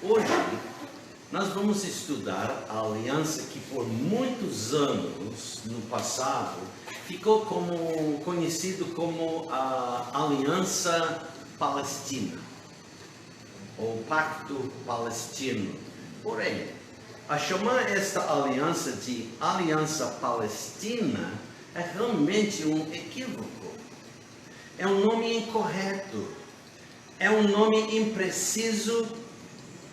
Hoje nós vamos estudar a aliança que por muitos anos no passado ficou conhecido como a Aliança Palestina, ou Pacto Palestino. Porém, a chamar esta aliança de Aliança Palestina é realmente um equívoco. É um nome incorreto. É um nome impreciso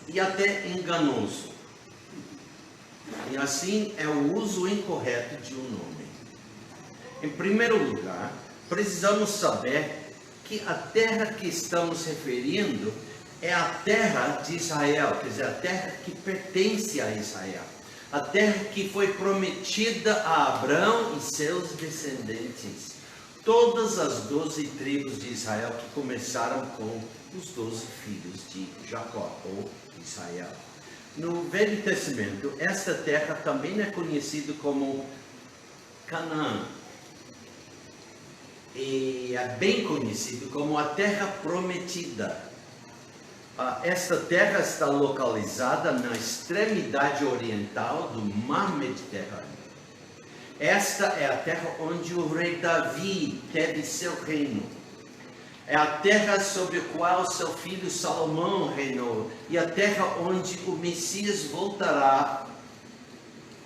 e até enganoso. E assim é o uso incorreto de um nome. Em primeiro lugar, precisamos saber que a terra que estamos referindo é a terra de Israel, quer dizer, a terra que pertence a Israel. A terra que foi prometida a Abraão e seus descendentes. Todas as 12 tribos de Israel que começaram com os 12 filhos de Jacó, ou Israel. No Velho Testamento, esta terra também é conhecida como Canaã. E é bem conhecido como a Terra Prometida. Esta terra está localizada na extremidade oriental do Mar Mediterrâneo. Esta é a terra onde o rei Davi teve seu reino. É a terra sobre a qual seu filho Salomão reinou. E a terra onde o Messias voltará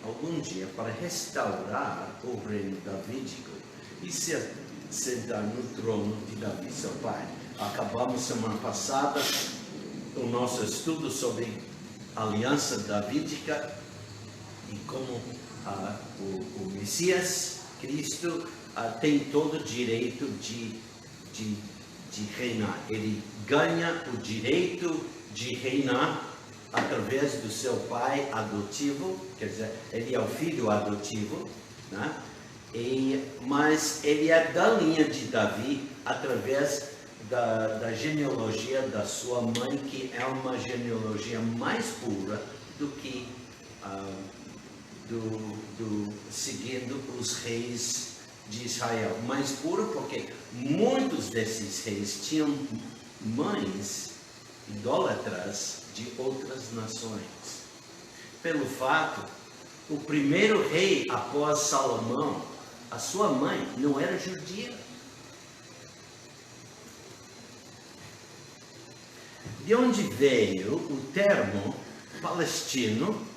algum dia para restaurar o reino davídico e se sentar no trono de Davi, seu pai. Acabamos semana passada o nosso estudo sobre a aliança davídica e como o Messias, Cristo, tem todo o direito de reinar. Ele ganha o direito de reinar através do seu pai adotivo, quer dizer, ele é o filho adotivo, né? Mas ele é da linha de Davi através da genealogia da sua mãe, que é uma genealogia mais pura do que seguindo os reis de Israel. Mais pura porque muitos desses reis tinham mães idólatras de outras nações. Pelo fato, o primeiro rei após Salomão, a sua mãe não era judia. De onde veio o termo palestino?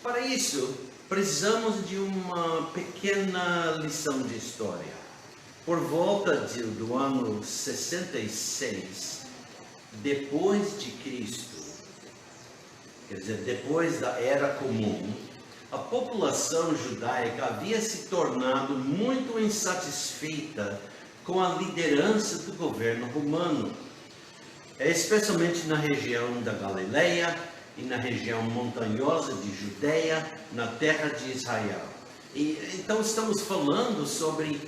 Para isso, precisamos de uma pequena lição de história. Por volta do ano 66, depois de Cristo, quer dizer, depois da Era Comum, a população judaica havia se tornado muito insatisfeita com a liderança do governo romano, especialmente na região da Galileia e na região montanhosa de Judeia, na terra de Israel. E então estamos falando sobre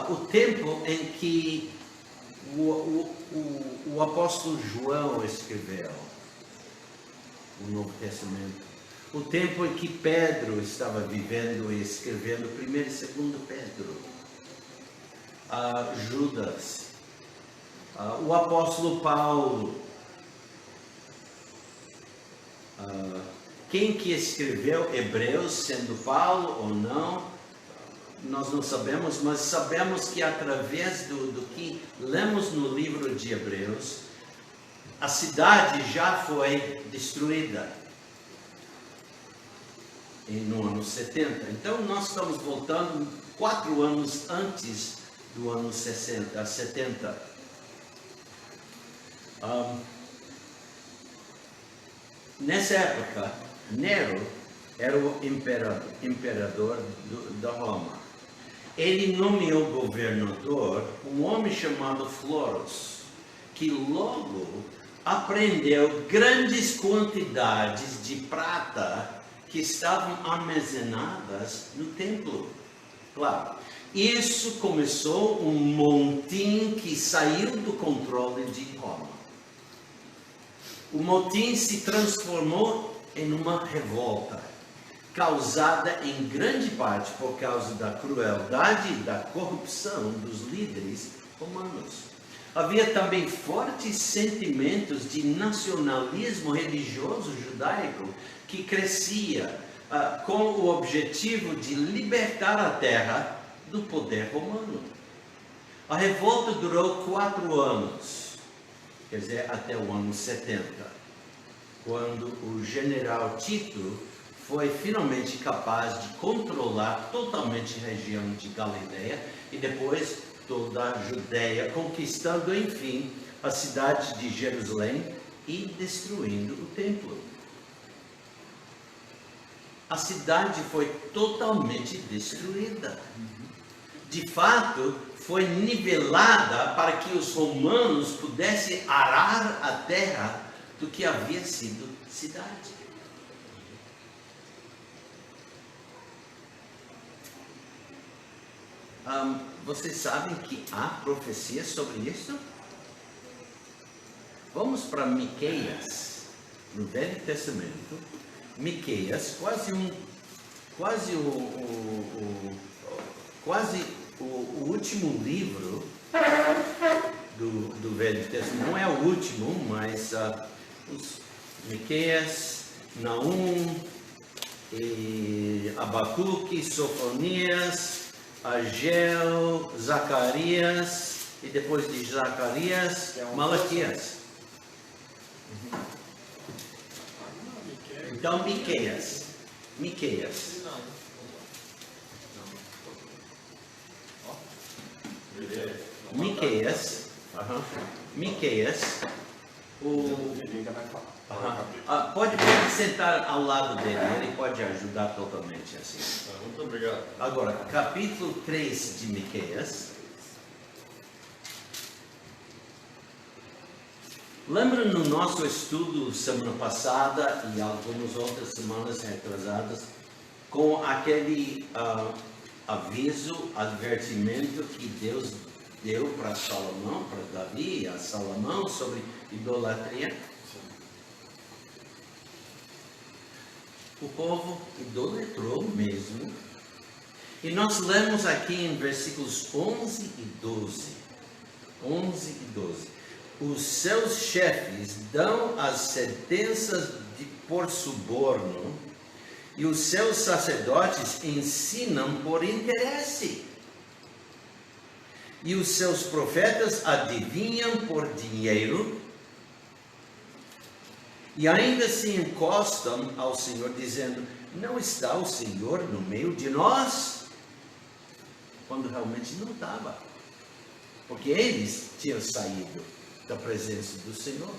o tempo em que o apóstolo João escreveu o Novo Testamento. O tempo em que Pedro estava vivendo e escrevendo 1 e 2 Pedro. Judas. O apóstolo Paulo. Quem que escreveu Hebreus, sendo Paulo ou não, nós não sabemos, mas sabemos que através do que lemos no livro de Hebreus, a cidade já foi destruída no ano 70. Então nós estamos voltando 4 anos antes do ano 70. Nessa época, Nero era o imperador da Roma. Ele nomeou governador um homem chamado Florus, que logo apreendeu grandes quantidades de prata que estavam armazenadas no templo. Claro, isso começou um motim que saiu do controle de Roma. O motim se transformou em uma revolta, causada em grande parte por causa da crueldade e da corrupção dos líderes romanos. Havia também fortes sentimentos de nacionalismo religioso judaico que crescia com o objetivo de libertar a terra do poder romano. A revolta durou 4 anos, quer dizer, até o ano 70, quando o general Tito foi finalmente capaz de controlar totalmente a região de Galileia e depois toda a Judéia, conquistando enfim a cidade de Jerusalém e destruindo o templo. A cidade foi totalmente destruída. De fato, foi nivelada para que os romanos pudessem arar a terra do que havia sido cidade. Vocês sabem que há profecias sobre isso? Vamos para Miqueias, no Velho Testamento. Miqueias, quase o último livro do Velho Testamento. Não é o último, mas os Miqueias, Naum, Abacuque, Sofonias, Ageu, Zacarias, e depois de Zacarias, Malaquias. Então, Miqueias. Miqueias, pode sentar ao lado dele, ele pode ajudar totalmente assim. Muito obrigado. Agora, capítulo 3 de Miqueias. Lembra no nosso estudo semana passada e algumas outras semanas retrasadas, com aquele aviso, advertimento que Deus deu para Salomão, para Davi, a Salomão, sobre idolatria? O povo idolatrou mesmo. E nós lemos aqui em versículos 11 e 12. 11 e 12. Os seus chefes dão as sentenças por suborno, e os seus sacerdotes ensinam por interesse. E os seus profetas adivinham por dinheiro, e ainda se encostam ao Senhor, dizendo: não está o Senhor no meio de nós? Quando realmente não estava, porque eles tinham saído da presença do Senhor.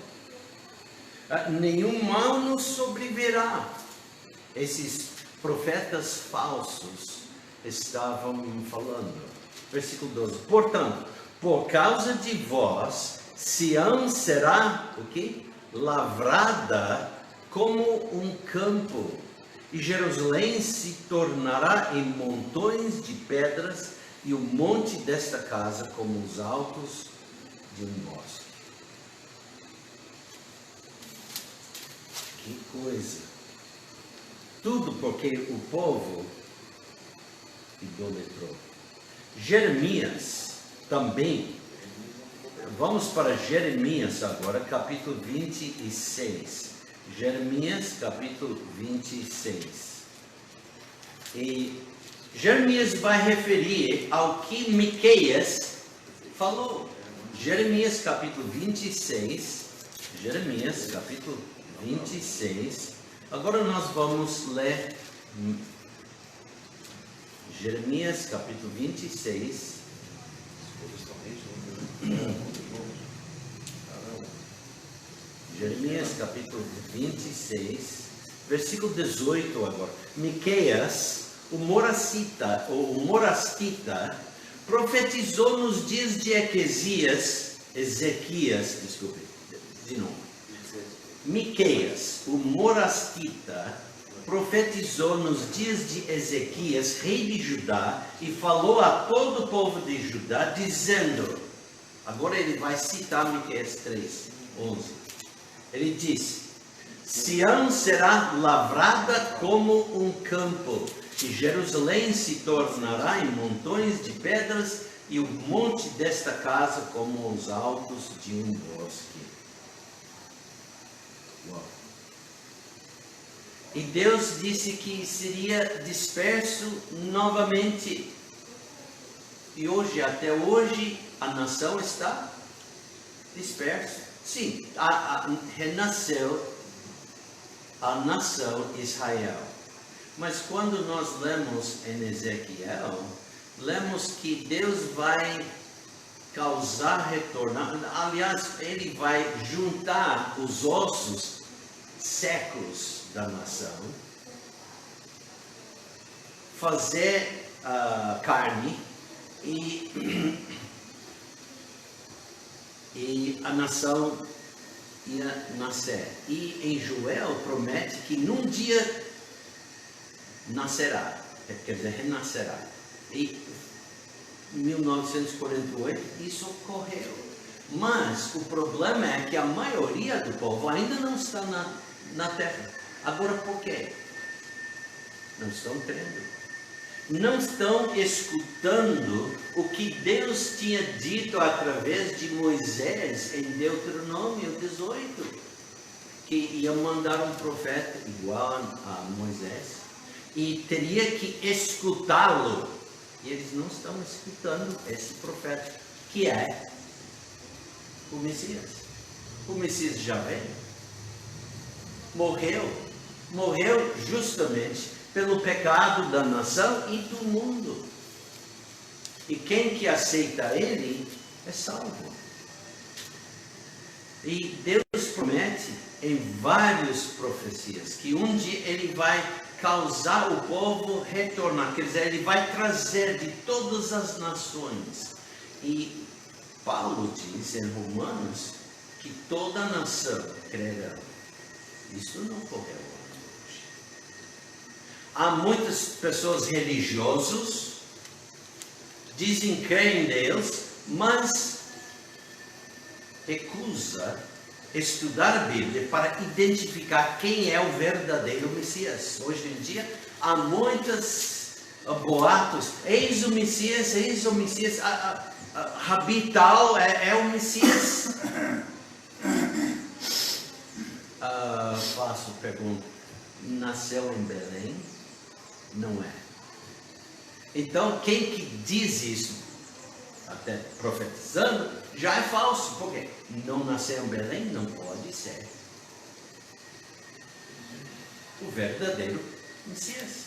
Nenhum mal nos sobrevirá. Esses profetas falsos estavam falando. Versículo 12. Portanto, por causa de vós, Sião será o quê? Lavrada como um campo, e Jerusalém se tornará em montões de pedras, e o monte desta casa como os altos de um bosque. Que coisa! Tudo porque o povo idolatrou. Jeremias também. Vamos para Jeremias agora, capítulo 26. Jeremias, capítulo 26. E Jeremias vai referir ao que Miqueias falou. Jeremias, capítulo 26. Jeremias, capítulo 26. Agora nós vamos ler Jeremias, capítulo 26. Jeremias, capítulo 26, versículo 18 agora. Miqueias, o morastita, profetizou nos dias de Ezequias, de novo. Miqueias, o morastita, profetizou nos dias de Ezequias, rei de Judá, e falou a todo o povo de Judá, dizendo, agora ele vai citar Miqueias 3, 11. Ele diz: Sião será lavrada como um campo, e Jerusalém se tornará em montões de pedras, e o monte desta casa como os altos de um bosque. Uau. E Deus disse que seria disperso novamente. E hoje, até hoje, a nação está dispersa. Sim, renasceu a nação Israel. Mas quando nós lemos em Ezequiel, lemos que Deus vai causar retornar. Aliás, Ele vai juntar os ossos secos da nação, fazer carne e a nação ia nascer. E em Joel promete que num dia nascerá, quer dizer, renascerá. E em 1948 isso ocorreu. Mas o problema é que a maioria do povo ainda não está na terra. Agora por quê? Não estão crendo. Não estão escutando o que Deus tinha dito através de Moisés em Deuteronômio 18, que ia mandar um profeta igual a Moisés e teria que escutá-lo. E eles não estão escutando esse profeta, que é o Messias. O Messias já veio, morreu justamente pelo pecado da nação e do mundo. E quem que aceita ele é salvo. E Deus promete em várias profecias que um dia ele vai causar o povo retornar, quer dizer, ele vai trazer de todas as nações. E Paulo diz em Romanos que toda nação crerá. Isso não ocorreu. Há muitas pessoas religiosas, dizem crer em Deus, mas recusa estudar a Bíblia para identificar quem é o verdadeiro Messias. Hoje em dia há muitos boatos, eis o Messias, Rabi tal é o Messias. Faço pergunta, nasceu em Belém? Não é. Então, quem que diz isso, até profetizando, já é falso. Por quê? Não nasceu em Belém? Não pode ser o verdadeiro Messias.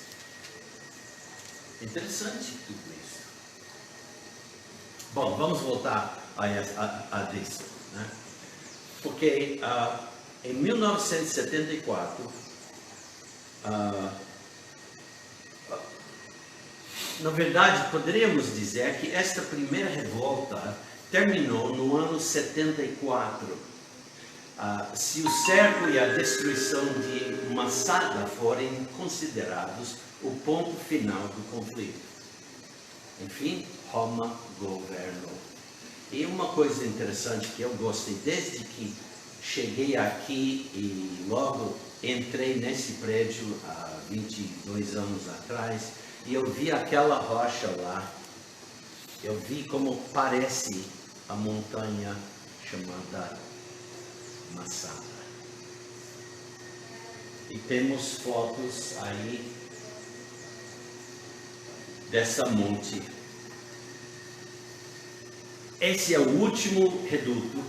Interessante tudo isso. Bom, vamos voltar a isso, né? Porque em 1974, na verdade, poderíamos dizer que esta primeira revolta terminou no ano 74. Se o cerco e a destruição de Massada forem considerados o ponto final do conflito. Enfim, Roma governou. E uma coisa interessante que eu gostei desde que cheguei aqui e logo entrei nesse prédio há 22 anos atrás, e eu vi aquela rocha lá, eu vi como parece a montanha chamada Massada. E temos fotos aí dessa monte. Esse é o último reduto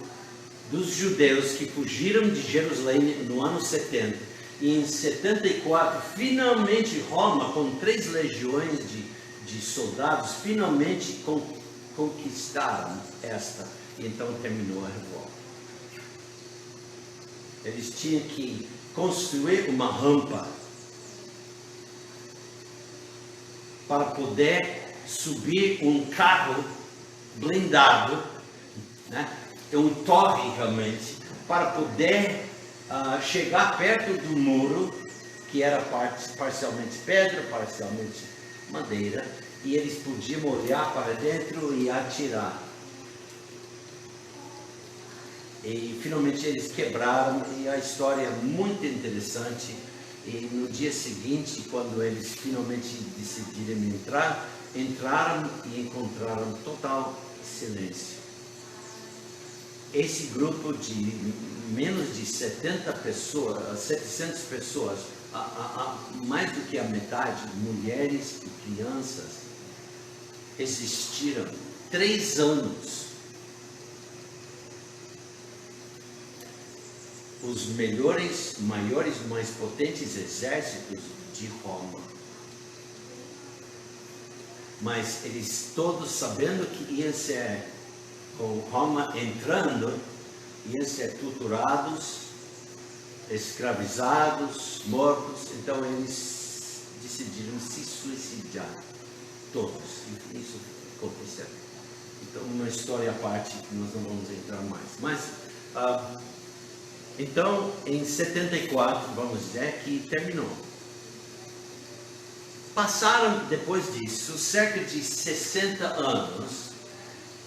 dos judeus que fugiram de Jerusalém no ano 70. E em 74, finalmente Roma, com 3 legiões de soldados, finalmente conquistaram esta. E então terminou a revolta. Eles tinham que construir uma rampa para poder subir um carro blindado, né? Um torre realmente, para poder chegar perto do muro, que era parcialmente pedra, parcialmente madeira, e eles podiam olhar para dentro e atirar. E finalmente eles quebraram, e a história é muito interessante. E no dia seguinte, quando eles finalmente decidiram entrar, entraram e encontraram total silêncio. Esse grupo de menos de 70 pessoas, 700 pessoas, mais do que a metade, mulheres e crianças, existiram 3 anos. Os melhores, maiores, mais potentes exércitos de Roma. Mas eles todos sabendo que ia ser, com Roma entrando, iam ser torturados, escravizados, mortos. Então eles decidiram se suicidar, todos. E isso aconteceu. Então uma história à parte que nós não vamos entrar mais. Mas então em 74, vamos dizer que terminou. Passaram depois disso cerca de 60 anos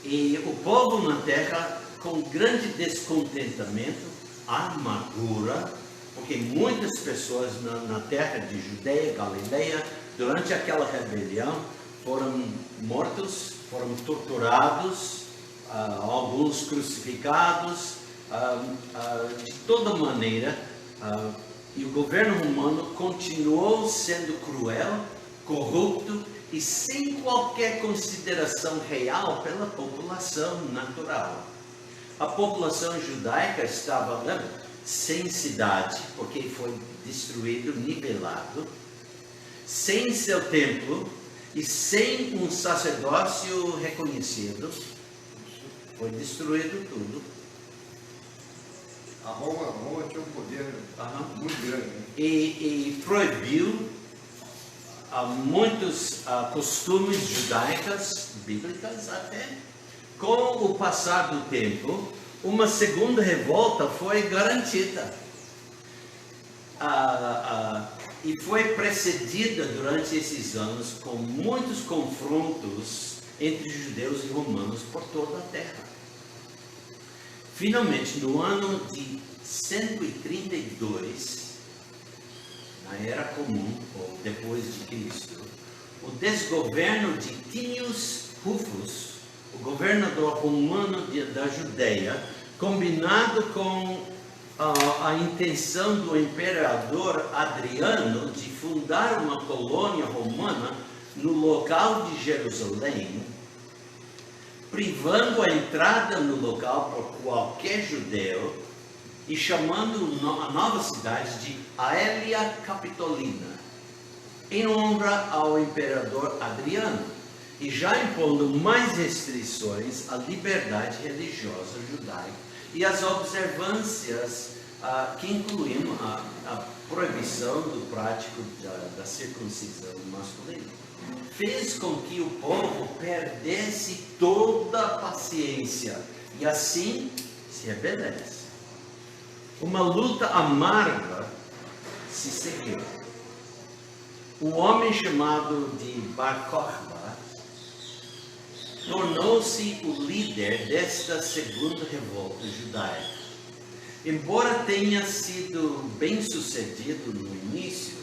e o povo na terra com grande descontentamento, amargura, porque muitas pessoas na terra de Judeia, Galileia, durante aquela rebelião, foram mortos, foram torturados, alguns crucificados, de toda maneira, e o governo romano continuou sendo cruel, corrupto e sem qualquer consideração real pela população natural. A população judaica estava sem cidade, porque foi destruído, nivelado, sem seu templo e sem um sacerdócio reconhecido. Foi destruído tudo. A Roma tinha um poder muito grande. Né? E proibiu muitos costumes judaicas, bíblicas até. Com o passar do tempo, uma segunda revolta foi garantida. E foi precedida durante esses anos com muitos confrontos entre judeus e romanos por toda a terra. Finalmente, no ano de 132, na Era Comum, ou depois de Cristo, o desgoverno de Tinius Rufus, o governador romano da Judeia, combinado com a intenção do imperador Adriano de fundar uma colônia romana no local de Jerusalém, privando a entrada no local por qualquer judeu e chamando a nova cidade de Aelia Capitolina, em honra ao imperador Adriano, e já impondo mais restrições à liberdade religiosa judaica e às observâncias que incluíam a proibição do prático da circuncisão masculina. Fez com que o povo perdesse toda a paciência e assim se rebelasse. Uma luta amarga se seguiu. O homem chamado de Bar Kokhba tornou-se o líder desta segunda revolta judaica. Embora tenha sido bem sucedido no início,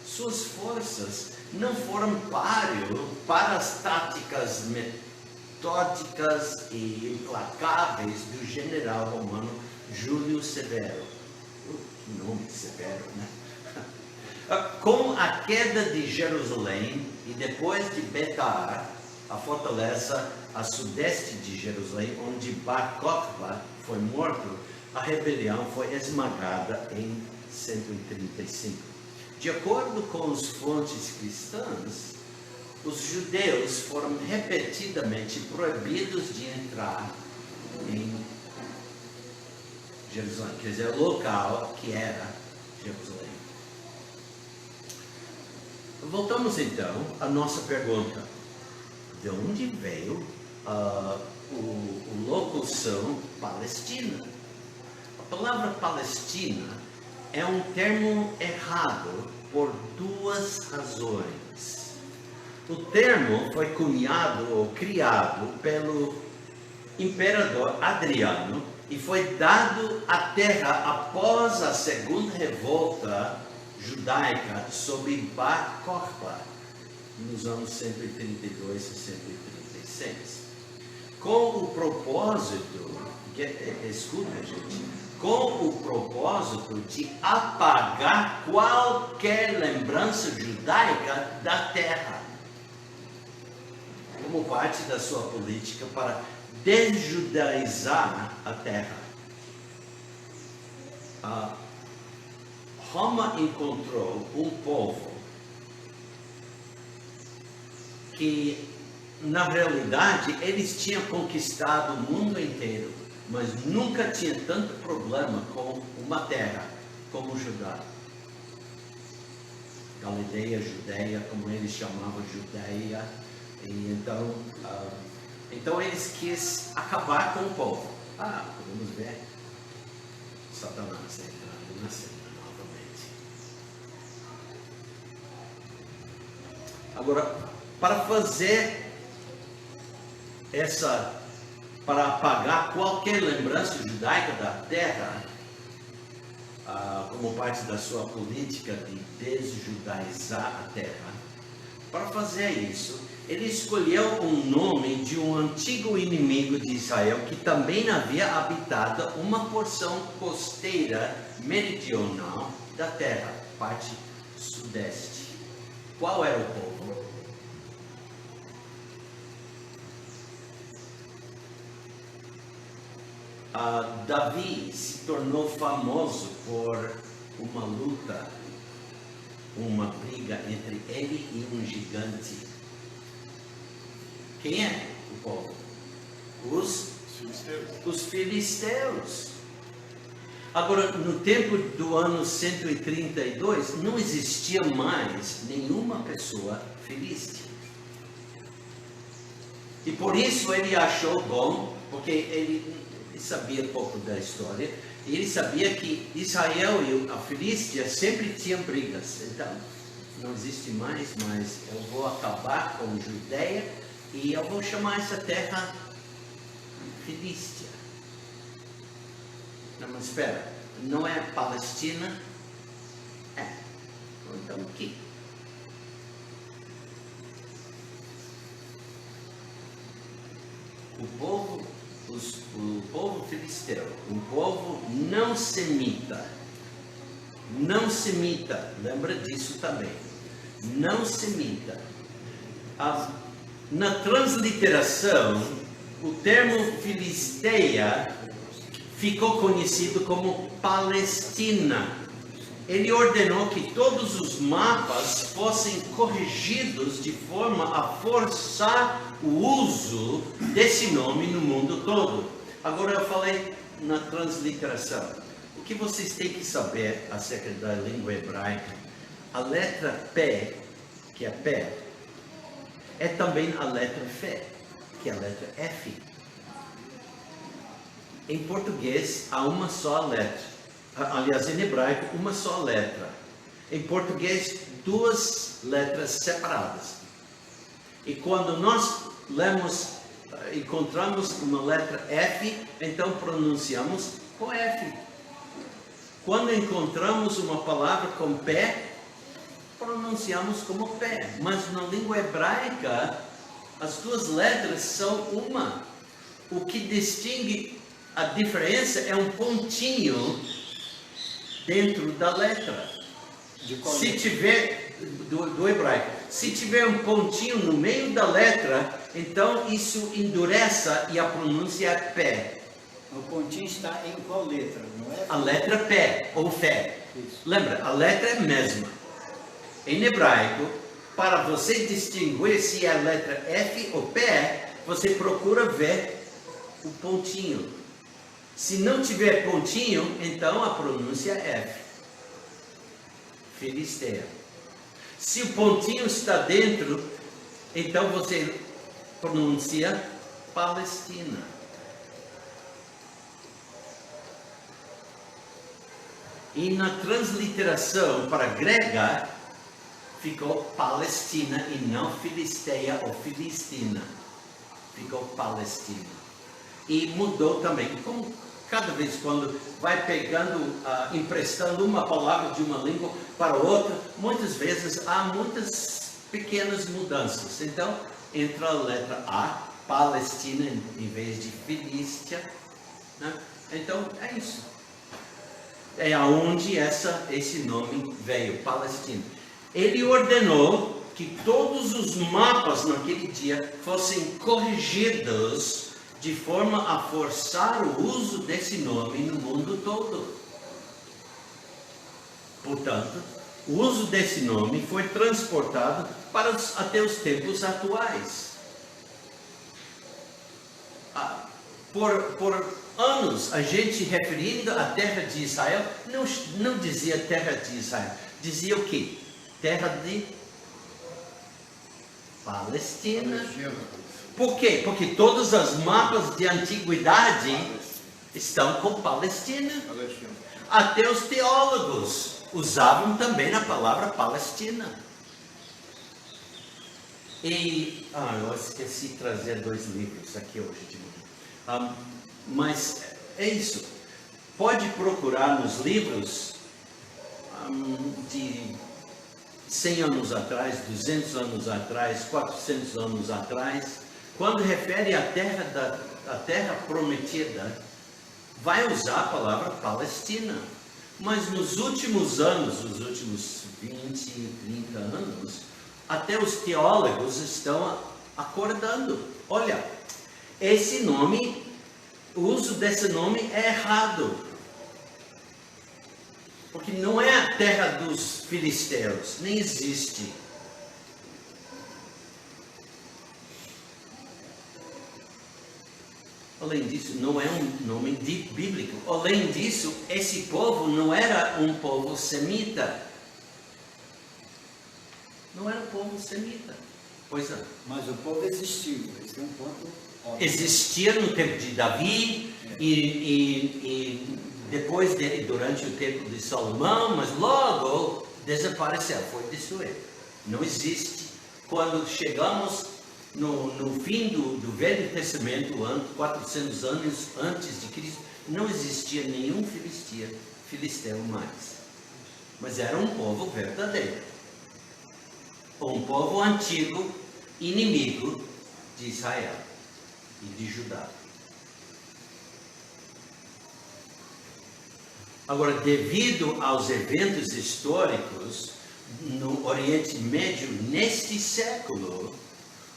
suas forças não foram páreo para as táticas metódicas e implacáveis do general romano Júlio Severo. Que nome severo, né? Com a queda de Jerusalém e depois de Betar, a fortaleza a sudeste de Jerusalém, onde Bar Kokhba foi morto, a rebelião foi esmagada em 135. De acordo com as fontes cristãs, os judeus foram repetidamente proibidos de entrar em Jerusalém, quer dizer, o local que era Jerusalém. Voltamos então à nossa pergunta. De onde veio o locução Palestina? A palavra Palestina é um termo errado por 2 razões. O termo foi cunhado ou criado pelo imperador Adriano e foi dado à terra após a segunda revolta judaica sob Bar Kokhba, nos anos 132 e 136. Com o propósito, escuta gente, com o propósito de apagar qualquer lembrança judaica da terra, como parte da sua política para desjudaizar a terra. Roma encontrou um povo que, na realidade, eles tinham conquistado o mundo inteiro, mas nunca tinha tanto problema com uma terra como Judá. Galileia, Judeia, como eles chamavam Judeia. E então eles quis acabar com o povo. Podemos ver Satanás entrando na cena novamente. Agora, para fazer para apagar qualquer lembrança judaica da terra, como parte da sua política de desjudaizar a terra, para fazer isso, ele escolheu um nome de um antigo inimigo de Israel que também havia habitado uma porção costeira meridional da terra, parte sudeste. Qual era o povo? Davi se tornou famoso por uma luta, uma briga entre ele e um gigante. Quem é o povo? Os filisteus. Agora, no tempo do ano 132, não existia mais nenhuma pessoa filístea. E por isso ele achou bom, porque ele sabia pouco da história, e ele sabia que Israel e a Filístia sempre tinham brigas. Então, não existe mais, mas eu vou acabar com Judeia e eu vou chamar essa terra Filístia. Não, mas espera, não é Palestina? Então o que? O povo filisteu, um povo não semita, lembra disso também, não semita. Na transliteração, o termo Filisteia ficou conhecido como Palestina. Ele ordenou que todos os mapas fossem corrigidos de forma a forçar o uso desse nome no mundo todo. Agora eu falei na transliteração. O que vocês têm que saber acerca da língua hebraica? A letra P, que é pé, é também a letra Fé, que é a letra F. Em português há uma só letra. Aliás, em hebraico, uma só letra. Em português, duas letras separadas. E quando nós encontramos uma letra F, então pronunciamos com F. Quando encontramos uma palavra com pé, pronunciamos como pé. Mas na língua hebraica, as duas letras são uma. O que distingue a diferença é um pontinho dentro da letra. Se tiver do hebraico, se tiver um pontinho no meio da letra, então isso endurece e a pronúncia é pé. O pontinho está em qual letra? Não é? A letra pé ou fé. Isso. Lembra, a letra é a mesma. Em hebraico, para você distinguir se é a letra F ou pé, você procura ver o pontinho. Se não tiver pontinho, então a pronúncia é F. Filisteia. Se o pontinho está dentro, então você pronuncia Palestina. E na transliteração para grega, ficou Palestina e não Filisteia ou Filistina. Ficou Palestina. E mudou também. Como cada vez quando vai pegando, emprestando uma palavra de uma língua para outra, muitas vezes há muitas pequenas mudanças. Então, entra a letra A, Palestina em vez de Filístia, né? Então, é isso. É aonde esse nome veio, Palestina. Ele ordenou que todos os mapas naquele dia fossem corrigidos de forma a forçar o uso desse nome no mundo todo. Portanto, o uso desse nome foi transportado até os tempos atuais. Por anos, a gente referindo à terra de Israel, não dizia terra de Israel, dizia o quê? Terra de Palestina. Por quê? Porque todos os mapas de antiguidade estão com Palestina. Até os teólogos usavam também a palavra Palestina. E eu esqueci de trazer 2 livros aqui hoje de manhã. Mas é isso. Pode procurar nos livros de 100 anos atrás, 200 anos atrás, 400 anos atrás, quando refere à terra prometida, vai usar a palavra Palestina. Mas nos últimos anos, os últimos 20, 30 anos, até os teólogos estão acordando. Olha, esse nome, o uso desse nome é errado. Porque não é a terra dos filisteus, nem existe. Além disso, não é um nome bíblico. Além disso, esse povo não era um povo semita. Não era um povo semita. Pois é. Mas o povo existiu. Esse é um ponto óbvio. Existia no tempo de Davi e depois dele, durante o tempo de Salomão, mas logo desapareceu, foi destruído. Não existe. Quando chegamos no fim do Velho Testamento, 400 anos antes de Cristo, não existia nenhum filisteu mais. Mas era um povo verdadeiro. Um povo antigo, inimigo de Israel e de Judá. Agora, devido aos eventos históricos no Oriente Médio neste século,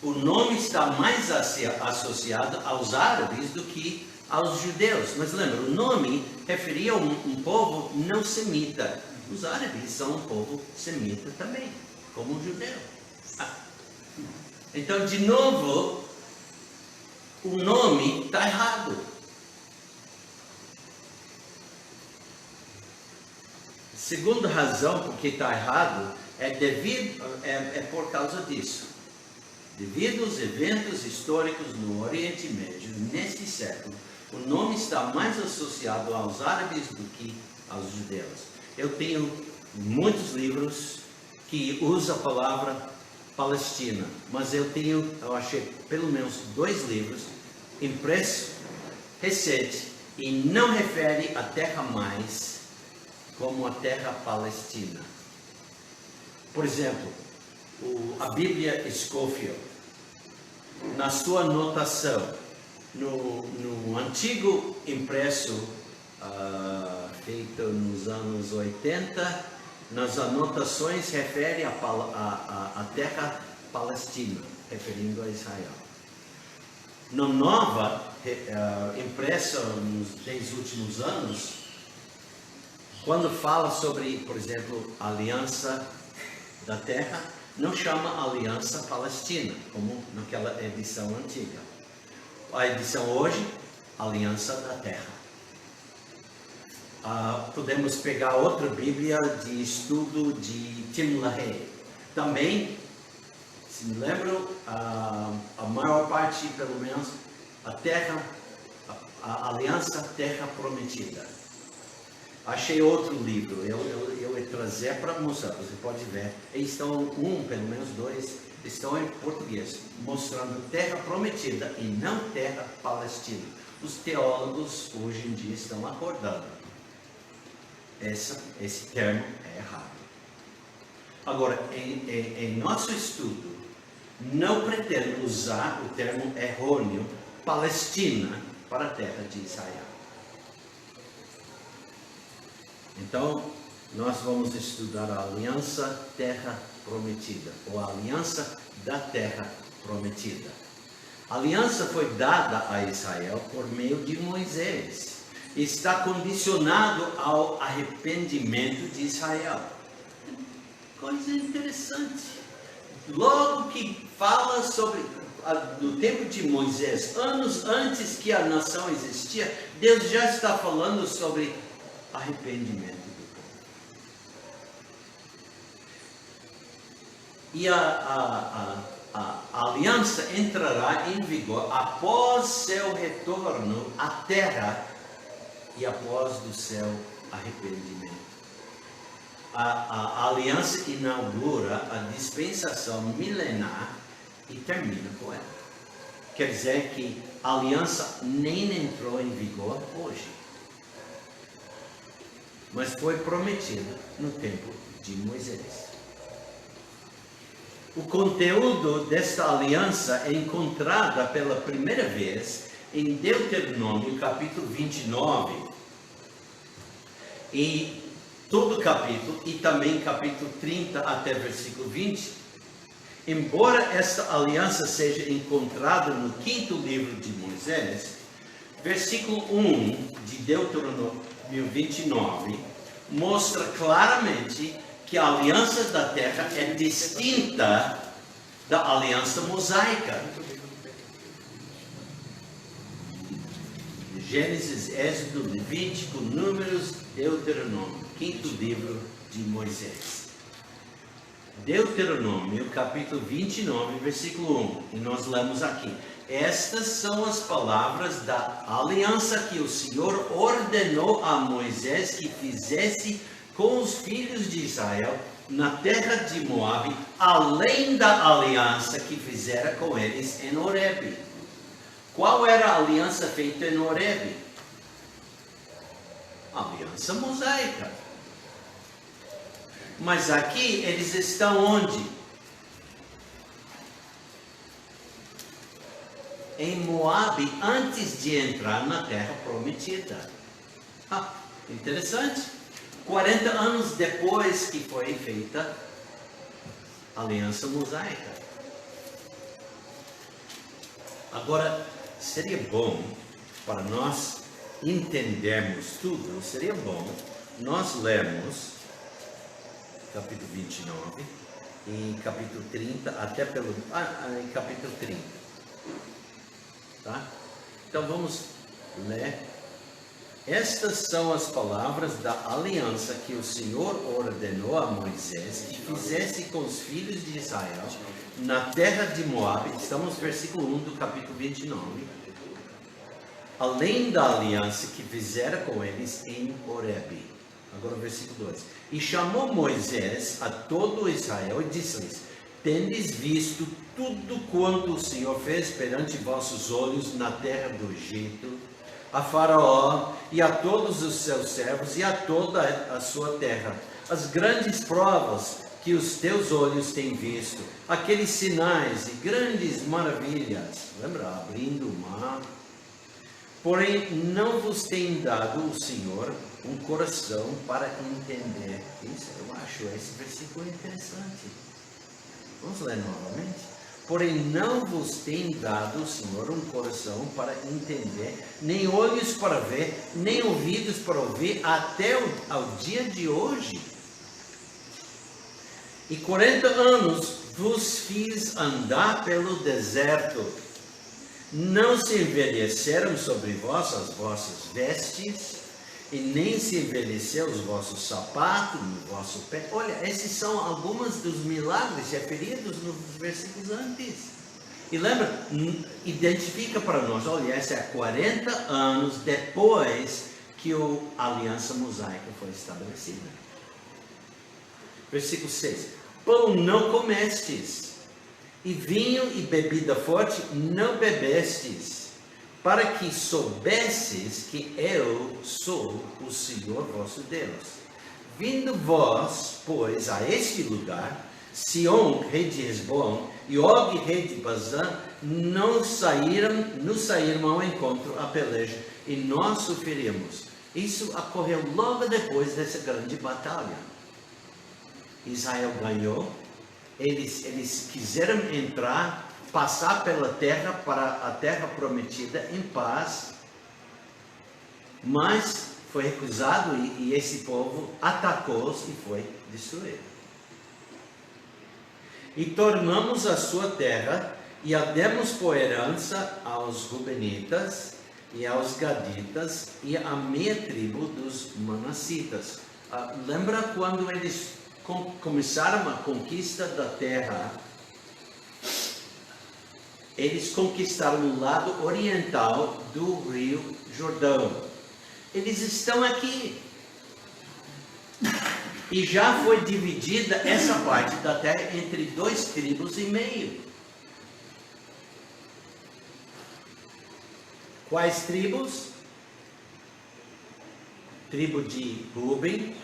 o nome está mais associado aos árabes do que aos judeus. Mas lembra, o nome referia a um povo não semita. Os árabes são um povo semita também, como o judeu. Então, de novo, o nome está errado. Segunda razão por que está errado é por causa disso. Devido aos eventos históricos no Oriente Médio, neste século, o nome está mais associado aos árabes do que aos judeus. Eu tenho muitos livros que usam a palavra Palestina, mas eu achei pelo menos 2 livros impressos recente e não refere a terra mais como a terra Palestina. Por exemplo, a Bíblia Scofield, na sua anotação, no antigo impresso feito nos anos 80, nas anotações refere a terra Palestina, referindo a Israel. Na nova, impressa nos 10 últimos anos, quando fala sobre, por exemplo, a aliança da terra, não chama Aliança Palestina, como naquela edição antiga. A edição hoje, Aliança da Terra. Podemos pegar outra Bíblia de estudo de Tim LaHaye. Também, se me lembram, a maior parte, pelo menos, a Aliança Terra Prometida. Achei outro livro, eu ia trazer para mostrar, você pode ver. Eles estão, pelo menos 2, estão em português, mostrando terra prometida e não terra palestina. Os teólogos hoje em dia estão acordando. Esse termo é errado. Agora, em nosso estudo, não pretendo usar o termo errôneo Palestina para a terra de Israel. Então, nós vamos estudar a aliança terra prometida, ou a aliança da terra prometida. A aliança foi dada a Israel por meio de Moisés. Está condicionado ao arrependimento de Israel. Coisa interessante. Logo que fala sobre no tempo de Moisés, anos antes que a nação existia, Deus já está falando sobre arrependimento do povo. E a aliança entrará em vigor após seu retorno à terra e após do seu arrependimento. A aliança inaugura a dispensação milenar e termina com ela. Quer dizer que a aliança nem entrou em vigor hoje, mas foi prometida no tempo de Moisés. O conteúdo desta aliança é encontrada pela primeira vez em Deuteronômio capítulo 29, e todo o capítulo, e também capítulo 30 até versículo 20. Embora esta aliança seja encontrada no 5º livro de Moisés, versículo 1 de Deuteronômio 29 mostra claramente que a aliança da terra é distinta da aliança mosaica. Gênesis, Êxodo, Levítico, Números, Deuteronômio, 5º livro de Moisés. Deuteronômio, capítulo 29, versículo 1, e nós lemos aqui: estas são as palavras da aliança que o Senhor ordenou a Moisés que fizesse com os filhos de Israel na terra de Moabe, além da aliança que fizera com eles em Horebe. Qual era a aliança feita em Horebe? A aliança mosaica. Mas aqui eles estão onde? Em Moabe, antes de entrar na terra prometida. Interessante. 40 anos depois que foi feita a aliança mosaica. Agora, seria bom, para nós entendermos tudo, seria bom nós lermos capítulo 29 e capítulo 30, até pelo capítulo 30. Tá? Então vamos ler. Estas são as palavras da aliança que o Senhor ordenou a Moisés que fizesse com os filhos de Israel na terra de Moabe. Estamos no versículo 1 do capítulo 29. Além da aliança que fizera com eles em Horebe. Agora o versículo 2. E chamou Moisés a todo Israel e disse-lhes: tendes visto tudo quanto o Senhor fez perante vossos olhos na terra do Egito, a Faraó e a todos os seus servos e a toda a sua terra, as grandes provas que os teus olhos têm visto, aqueles sinais e grandes maravilhas. Lembra? Abrindo o mar. Porém, não vos tem dado o Senhor um coração para entender. Isso, eu acho esse versículo interessante. Vamos ler novamente. Porém, não vos tem dado o Senhor um coração para entender, nem olhos para ver, nem ouvidos para ouvir, até ao dia de hoje. E 40 anos vos fiz andar pelo deserto. Não se envelheceram sobre vós as vossas vestes, e nem se envelheceu os vossos sapatos no vosso pé. Olha, esses são alguns dos milagres referidos nos versículos antes. E lembra, identifica para nós, olha, essa é 40 anos depois que a aliança mosaica foi estabelecida. Versículo 6. Pão não comestes, e vinho e bebida forte não bebestes, para que soubesses que eu sou o Senhor vosso Deus. vindo vós, pois, a este lugar, Sion, rei de Hesbom, e Og, rei de Bazã, nos saíram ao encontro a peleja, e nós sofremos. Isso ocorreu logo depois dessa grande batalha. Israel ganhou, eles quiseram entrar, passar pela terra para a terra prometida em paz, mas foi recusado e esse povo atacou-os e foi destruído. E tornamos a sua terra e a demos por herança aos Rubenitas e aos Gaditas e à meia tribo dos Manassitas. Lembra quando eles começaram a conquista da terra? Eles conquistaram o lado oriental do rio Jordão. Eles estão aqui. E já foi dividida essa parte da terra entre 2 tribos e meio. Quais tribos? Tribo de Ruben,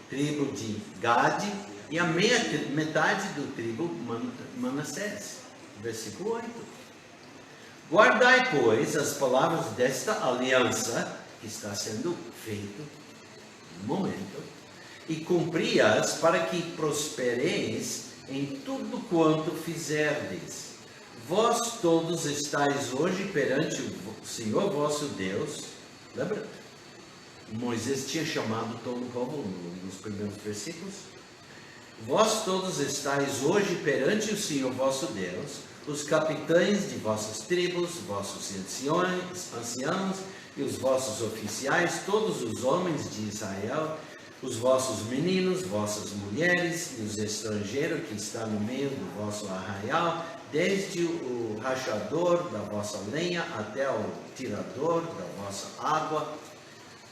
tribo de Gade e a metade do tribo Manassés. Versículo 8. Guardai, pois, as palavras desta aliança que está sendo feito no momento, e cumpri-as para que prospereis em tudo quanto fizerdes. Vós todos estáis hoje perante o Senhor vosso Deus. Lembra? Moisés tinha chamado todo o povo nos primeiros versículos. Vós todos estáis hoje perante o Senhor vosso Deus, os capitães de vossas tribos, vossos anciãos e os vossos oficiais, todos os homens de Israel, os vossos meninos, vossas mulheres e os estrangeiros que estão no meio do vosso arraial, desde o rachador da vossa lenha até o tirador da vossa água,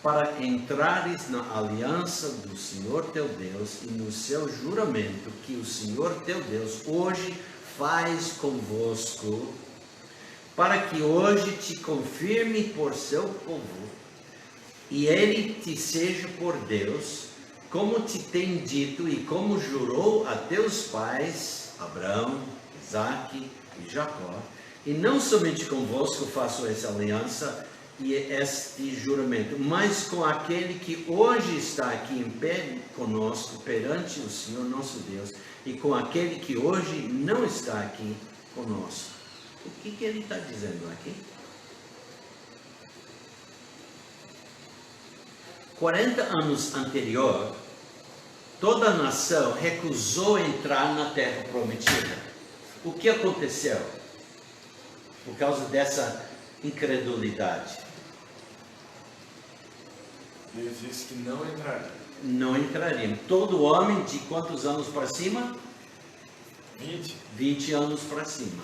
para entrares na aliança do Senhor teu Deus e no seu juramento que o Senhor teu Deus hoje faz convosco, para que hoje te confirme por seu povo, e ele te seja por Deus, como te tem dito e como jurou a teus pais, Abraão, Isaque e Jacó. E não somente convosco faço essa aliança e este juramento, mas com aquele que hoje está aqui em pé conosco perante o Senhor nosso Deus, e com aquele que hoje não está aqui conosco. O que ele está dizendo aqui? 40 anos anterior, toda a nação recusou entrar na terra prometida. O que aconteceu? Por causa dessa incredulidade. Deus disse que não entraria. Não entrariam. Todo homem de quantos anos para cima? 20 anos para cima.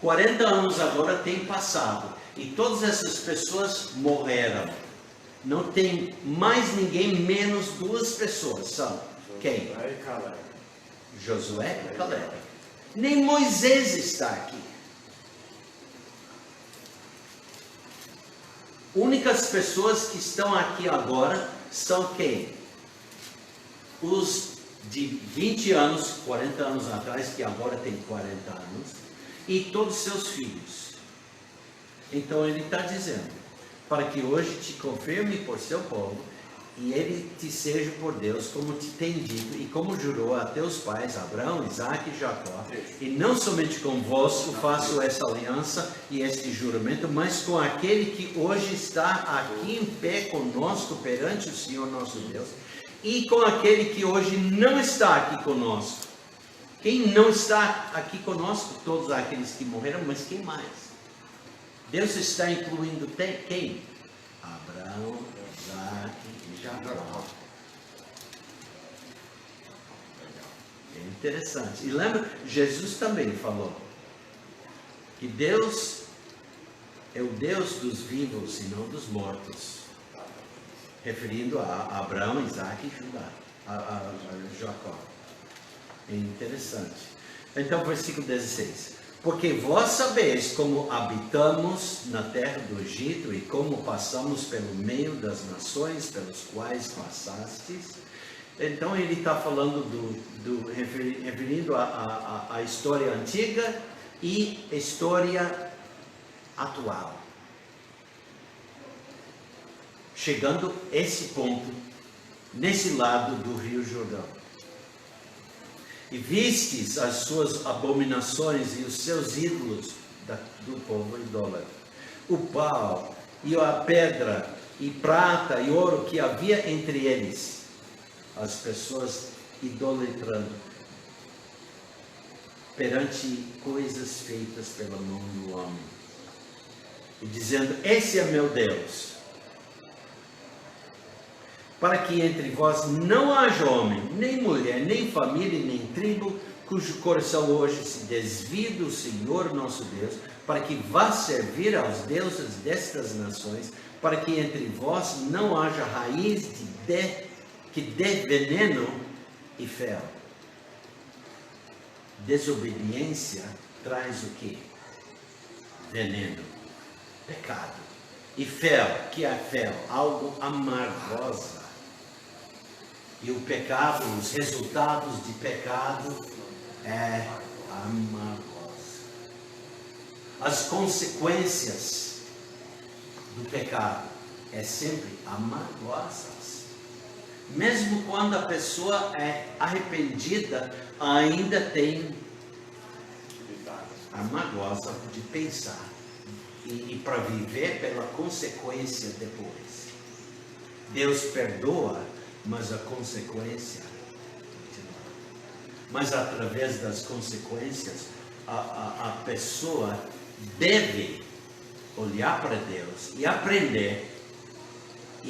40 anos agora tem passado. E todas essas pessoas morreram. Não tem mais ninguém, menos 2 pessoas. São quem? Josué e Caleb. Nem Moisés está aqui. Únicas pessoas que estão aqui agora são quem? Os de 20 anos, 40 anos atrás, que agora tem 40 anos, e todos seus filhos. Então ele está dizendo, para que hoje te confirme por seu povo, e ele te seja por Deus, como te tem dito, e como jurou a teus pais, Abraão, Isaque e Jacó, e não somente convosco faço essa aliança e este juramento, mas com aquele que hoje está aqui em pé conosco perante o Senhor nosso Deus, e com aquele que hoje não está aqui conosco. Quem não está aqui conosco? Todos aqueles que morreram, mas quem mais? Deus está incluindo quem? Abraão, Isaque e Jacó. É interessante. E lembra, Jesus também falou que Deus é o Deus dos vivos e não dos mortos, referindo a Abraão, Isaque e a Jacó. É interessante. Então, versículo 16. Porque vós sabeis como habitamos na terra do Egito e como passamos pelo meio das nações pelas quais passastes, Então ele está falando referindo a história antiga e história atual. Chegando a esse ponto, nesse lado do Rio Jordão. E vistes as suas abominações e os seus ídolos do povo idólatra. O pau e a pedra e prata e ouro que havia entre eles. As pessoas idolatrando perante coisas feitas pela mão do homem. E dizendo, esse é meu Deus. Para que entre vós não haja homem, nem mulher, nem família, nem tribo, cujo coração hoje se desvie do Senhor nosso Deus, para que vá servir aos deuses destas nações, para que entre vós não haja raiz que dê veneno e fel. Desobediência traz o quê? Veneno, pecado. E fel, que é fel? Algo amargosa. E o pecado, os resultados de pecado é amargosa. As consequências do pecado é sempre amargosas. Mesmo quando a pessoa é arrependida, ainda tem amargosa de pensar e para viver pela consequência depois. Deus perdoa, mas a consequência continua. Mas através das consequências, a pessoa deve olhar para Deus e aprender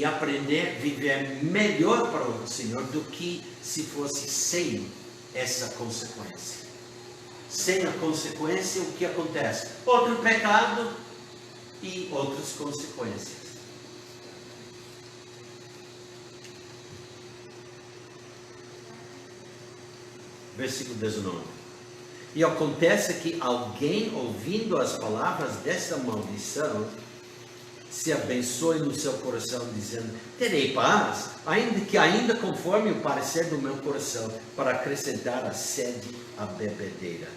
a viver melhor para o Senhor do que se fosse sem essa consequência. Sem a consequência, o que acontece? Outro pecado e outras consequências. Versículo 19. E acontece que alguém, ouvindo as palavras desta maldição, se abençoe no seu coração, dizendo, terei paz, ainda conforme o parecer do meu coração, para acrescentar a sede à bebedeira.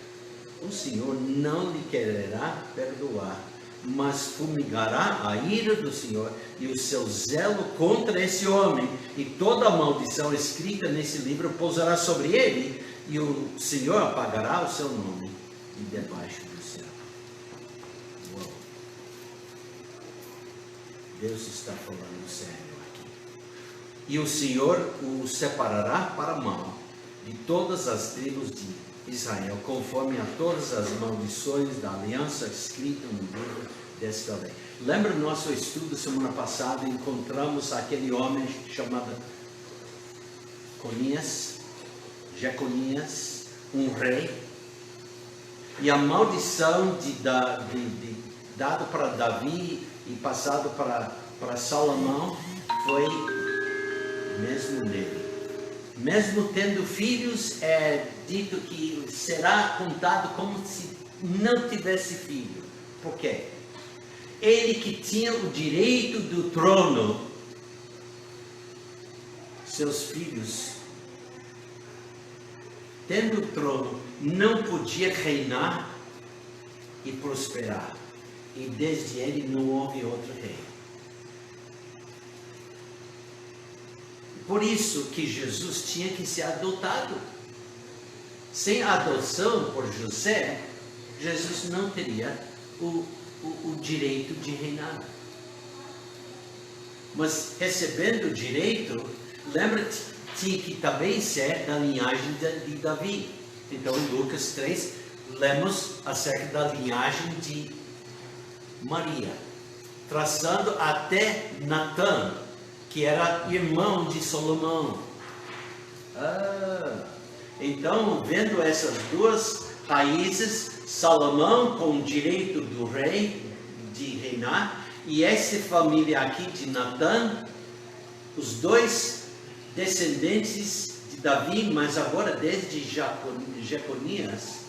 O Senhor não lhe quererá perdoar, mas fumigará a ira do Senhor e o seu zelo contra esse homem, e toda a maldição escrita nesse livro pousará sobre ele, e o Senhor apagará o seu nome de debaixo do céu. Uau. Deus está falando sério aqui. E o Senhor o separará para mal de todas as tribos de Israel, conforme a todas as maldições da aliança escrita no livro desta lei. Lembra do nosso estudo semana passada? Encontramos aquele homem chamado Jeconias, um rei, e a maldição dada para Davi e passado para Salomão foi mesmo nele. Mesmo tendo filhos, é dito que será contado como se não tivesse filho. Por quê? Ele que tinha o direito do trono, seus filhos, tendo o trono, não podia reinar e prosperar. E desde ele não houve outro rei. Por isso que Jesus tinha que ser adotado. Sem a adoção por José, Jesus não teria o direito de reinar. Mas recebendo o direito, lembra-te, tinha que também ser da linhagem de Davi. Então em Lucas 3, lemos acerca da linhagem de Maria, traçando até Natã, que era irmão de Salomão. Então, vendo essas duas raízes, Salomão com o direito do rei de reinar, e essa família aqui de Natã, os dois descendentes de Davi, mas agora desde Jeconias,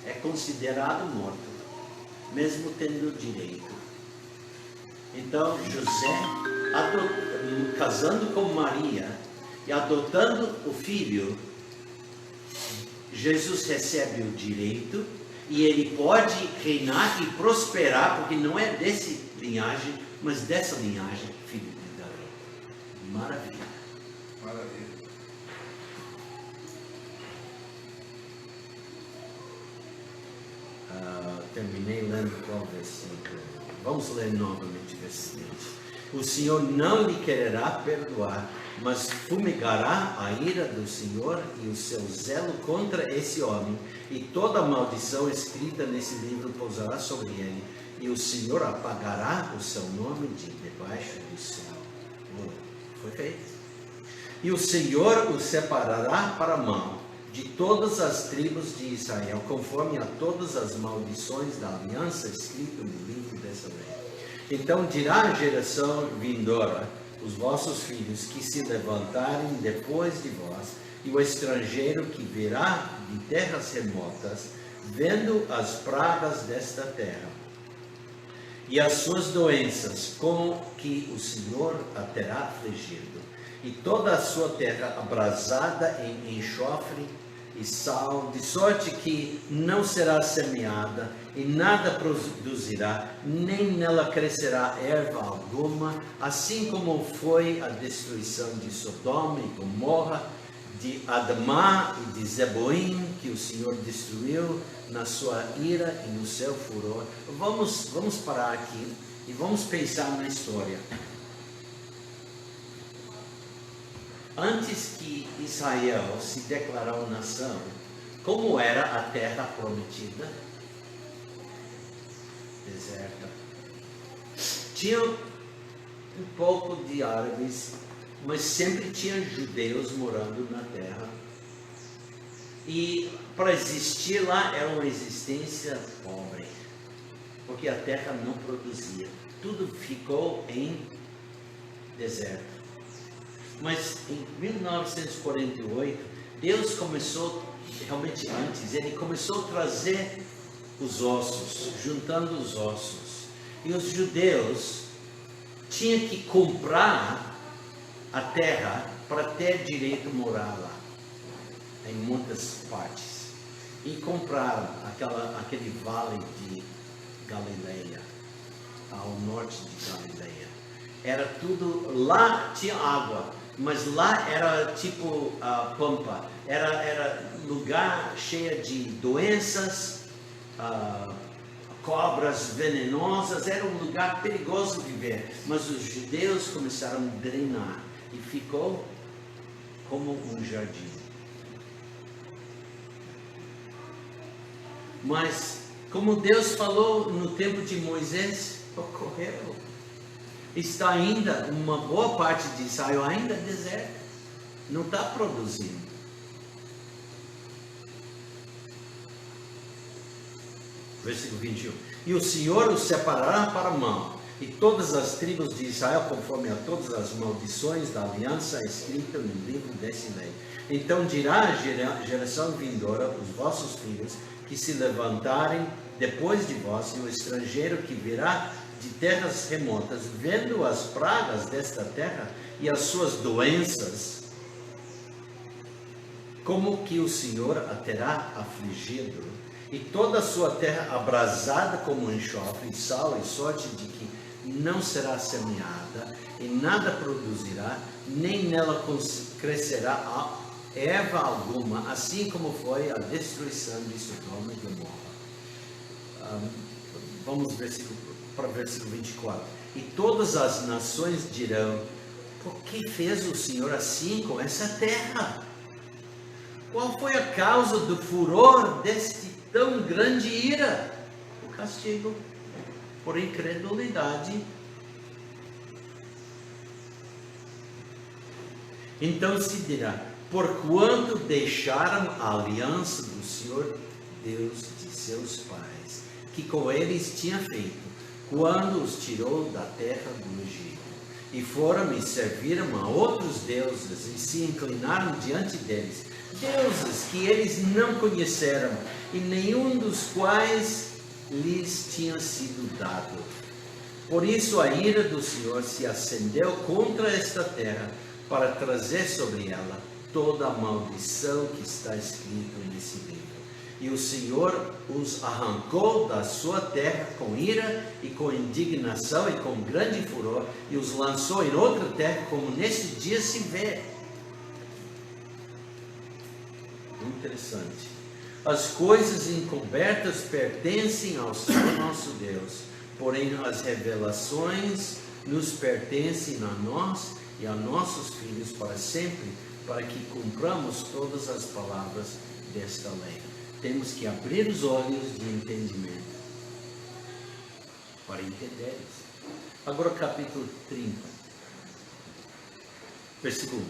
é considerado morto, mesmo tendo direito. Então José, casando com Maria, E adotando o filho, Jesus recebe o direito e ele pode reinar e prosperar, porque não é dessa linhagem, mas dessa linhagem, filho de Davi. Maravilha. Maravilha. Terminei lendo qual versículo? Vamos ler novamente o versículo. O Senhor não lhe quererá perdoar, mas fumigará a ira do Senhor e o seu zelo contra esse homem, e toda a maldição escrita nesse livro pousará sobre ele, e o Senhor apagará o seu nome de debaixo do céu. Foi feito. E o Senhor o separará para mal de todas as tribos de Israel, conforme a todas as maldições da aliança escrita no livro dessa lei. Então dirá a geração vindoura, os vossos filhos que se levantarem depois de vós, e o estrangeiro que virá de terras remotas, vendo as pragas desta terra, e as suas doenças, com que o Senhor a terá afligido, e toda a sua terra abrasada em enxofre e sal, de sorte que não será semeada, e nada produzirá, nem nela crescerá erva alguma, assim como foi a destruição de Sodoma e Gomorra, de Admá e de Zeboim, que o Senhor destruiu na sua ira e no seu furor. Vamos parar aqui e vamos pensar na história. Antes que Israel se declarou nação, como era a terra prometida? Deserta. Tinha um pouco de árabes, mas sempre tinha judeus morando na terra. E para existir lá era uma existência pobre, porque a terra não produzia. Tudo ficou em deserto. Mas em 1948, Deus começou, realmente antes, Ele começou a trazer os ossos, juntando os ossos. E os judeus tinham que comprar a terra para ter direito a morar lá, em muitas partes. E compraram aquele vale de Galileia, ao norte de Galileia. Era tudo, lá tinha água, mas lá era tipo pampa, era lugar cheio de doenças, cobras venenosas, era um lugar perigoso de viver. Mas os judeus começaram a drenar e ficou como um jardim. Mas como Deus falou no tempo de Moisés, ocorreu. Está ainda, uma boa parte de Israel ainda deserta, não está produzindo. Versículo 21. E o Senhor os separará para mal, e todas as tribos de Israel, conforme a todas as maldições da aliança escrita no livro dessa lei. Então dirá a geração vindoura, os vossos filhos, que se levantarem depois de vós, e o estrangeiro que virá de terras remotas, vendo as pragas desta terra e as suas doenças, como que o Senhor a terá afligido, e toda a sua terra abrasada como enxofre, e sal, e sorte de que não será semeada, e nada produzirá, nem nela crescerá erva alguma, assim como foi a destruição de Sodoma e Gomorra. Vamos para o versículo 24. E todas as nações dirão: por que fez o Senhor assim com essa terra? Qual foi a causa do furor deste tão grande ira? O castigo por incredulidade. Então se dirá: porquanto deixaram a aliança do Senhor Deus de seus pais, que com eles tinha feito, quando os tirou da terra do Egito, e foram e serviram a outros deuses, e se inclinaram diante deles, deuses que eles não conheceram, e nenhum dos quais lhes tinha sido dado. Por isso a ira do Senhor se acendeu contra esta terra, para trazer sobre ela toda a maldição que está escrito nesse livro. E o Senhor os arrancou da sua terra com ira e com indignação e com grande furor, e os lançou em outra terra, como nesse dia se vê. Interessante. As coisas encobertas pertencem ao Senhor nosso Deus, porém as revelações nos pertencem a nós e a nossos filhos para sempre, para que cumpramos todas as palavras desta lei. Temos que abrir os olhos de entendimento para entender isso. Agora capítulo 30, versículo 1.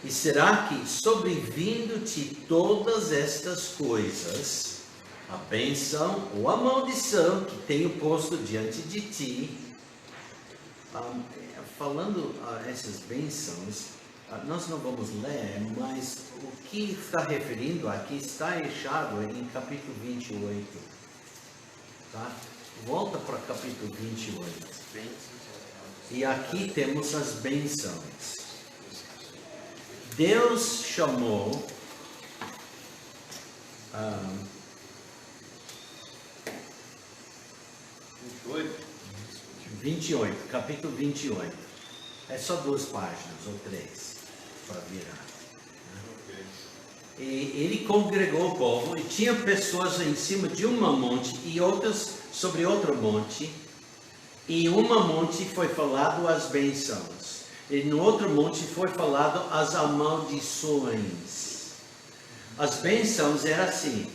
E será que, sobrevindo-te todas estas coisas, a bênção ou a maldição que tenho posto diante de ti, falando essas bênçãos, nós não vamos ler, mas o que está referindo aqui está deixado em capítulo 28. Tá? Volta para capítulo 28. E aqui temos as bênçãos. Deus chamou 28, capítulo 28. É só 2 páginas ou 3 para virar. E ele congregou o povo e tinha pessoas em cima de um monte e outras sobre outro monte. E em um monte foi falado as bênçãos. E no outro monte foi falado as amaldições. As bênçãos eram assim: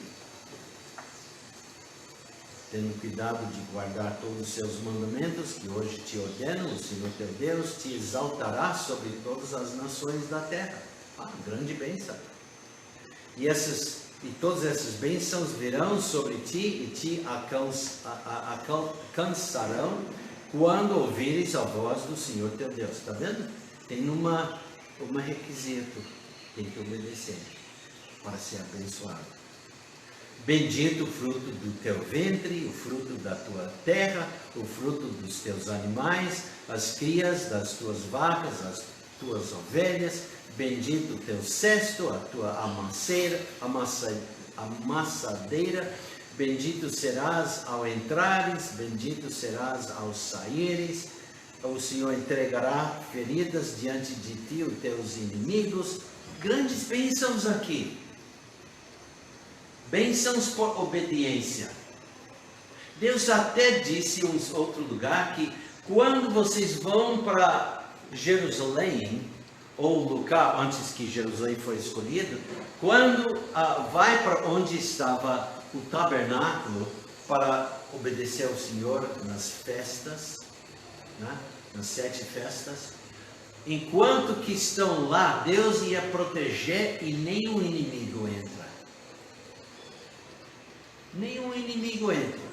tendo cuidado de guardar todos os seus mandamentos, que hoje te ordeno, o Senhor teu Deus te exaltará sobre todas as nações da terra. Grande bênção. E todas essas bênçãos virão sobre ti e te alcançarão quando ouvires a voz do Senhor teu Deus. Está vendo? Tem uma requisito, tem que obedecer para ser abençoado. Bendito o fruto do teu ventre, o fruto da tua terra, o fruto dos teus animais, as crias das tuas vacas, as tuas ovelhas. Bendito o teu cesto, a tua amassadeira. Bendito serás ao entrares, bendito serás ao saíres. O Senhor entregará feridas diante de ti, os teus inimigos. Grandes bênçãos aqui. Bênçãos por obediência. Deus até disse em outro lugar que quando vocês vão para Jerusalém, ou o lugar antes que Jerusalém foi escolhido, quando vai para onde estava o tabernáculo para obedecer ao Senhor nas festas, né? Nas 7 festas, enquanto que estão lá, Deus ia proteger e nenhum inimigo entra. Nenhum inimigo entra.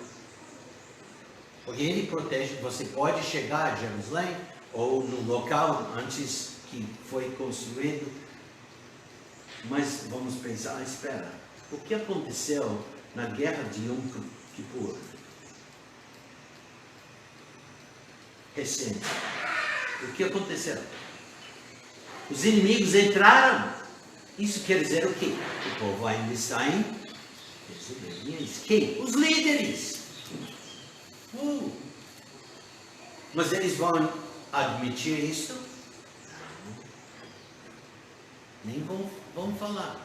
Porque ele protege. Você pode chegar a Jerusalém ou no local antes que foi construído. Mas vamos pensar, espera. O que aconteceu na guerra de Yom Kippur? Recente. O que aconteceu? Os inimigos entraram. Isso quer dizer o quê? O povo ainda está em desobediência. Quem? Os líderes. Mas eles vão admitir isso? Não. Nem vão falar.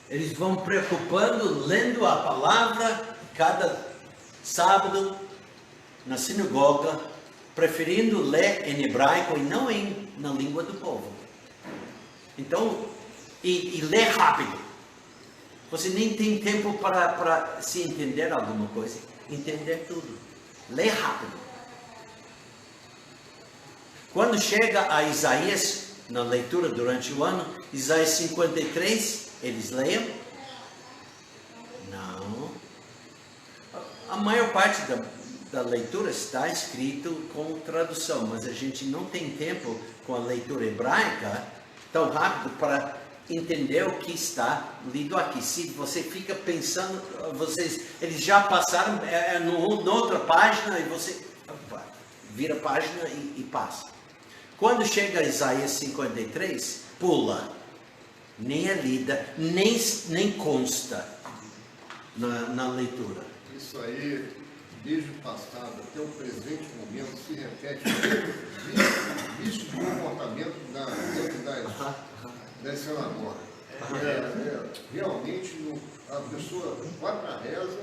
Eles vão preocupando, lendo a palavra cada sábado na sinagoga, preferindo ler em hebraico e não na língua do povo. Então, e ler rápido. Você nem tem tempo para se entender alguma coisa. Entender tudo. Ler rápido. Quando chega a Isaías, na leitura durante o ano, Isaías 53, eles leiam? Não. A maior parte da leitura está escrito com tradução, mas a gente não tem tempo com a leitura hebraica tão rápido para entender o que está lido aqui. Se você fica pensando, eles já passaram na outra página e você vira a página e passa. Quando chega a Isaías 53, pula. Nem é lida, nem consta na leitura. Isso aí, desde o passado até o presente momento, se repete isso de comportamento das sinagogas. Realmente, a pessoa vai para a reza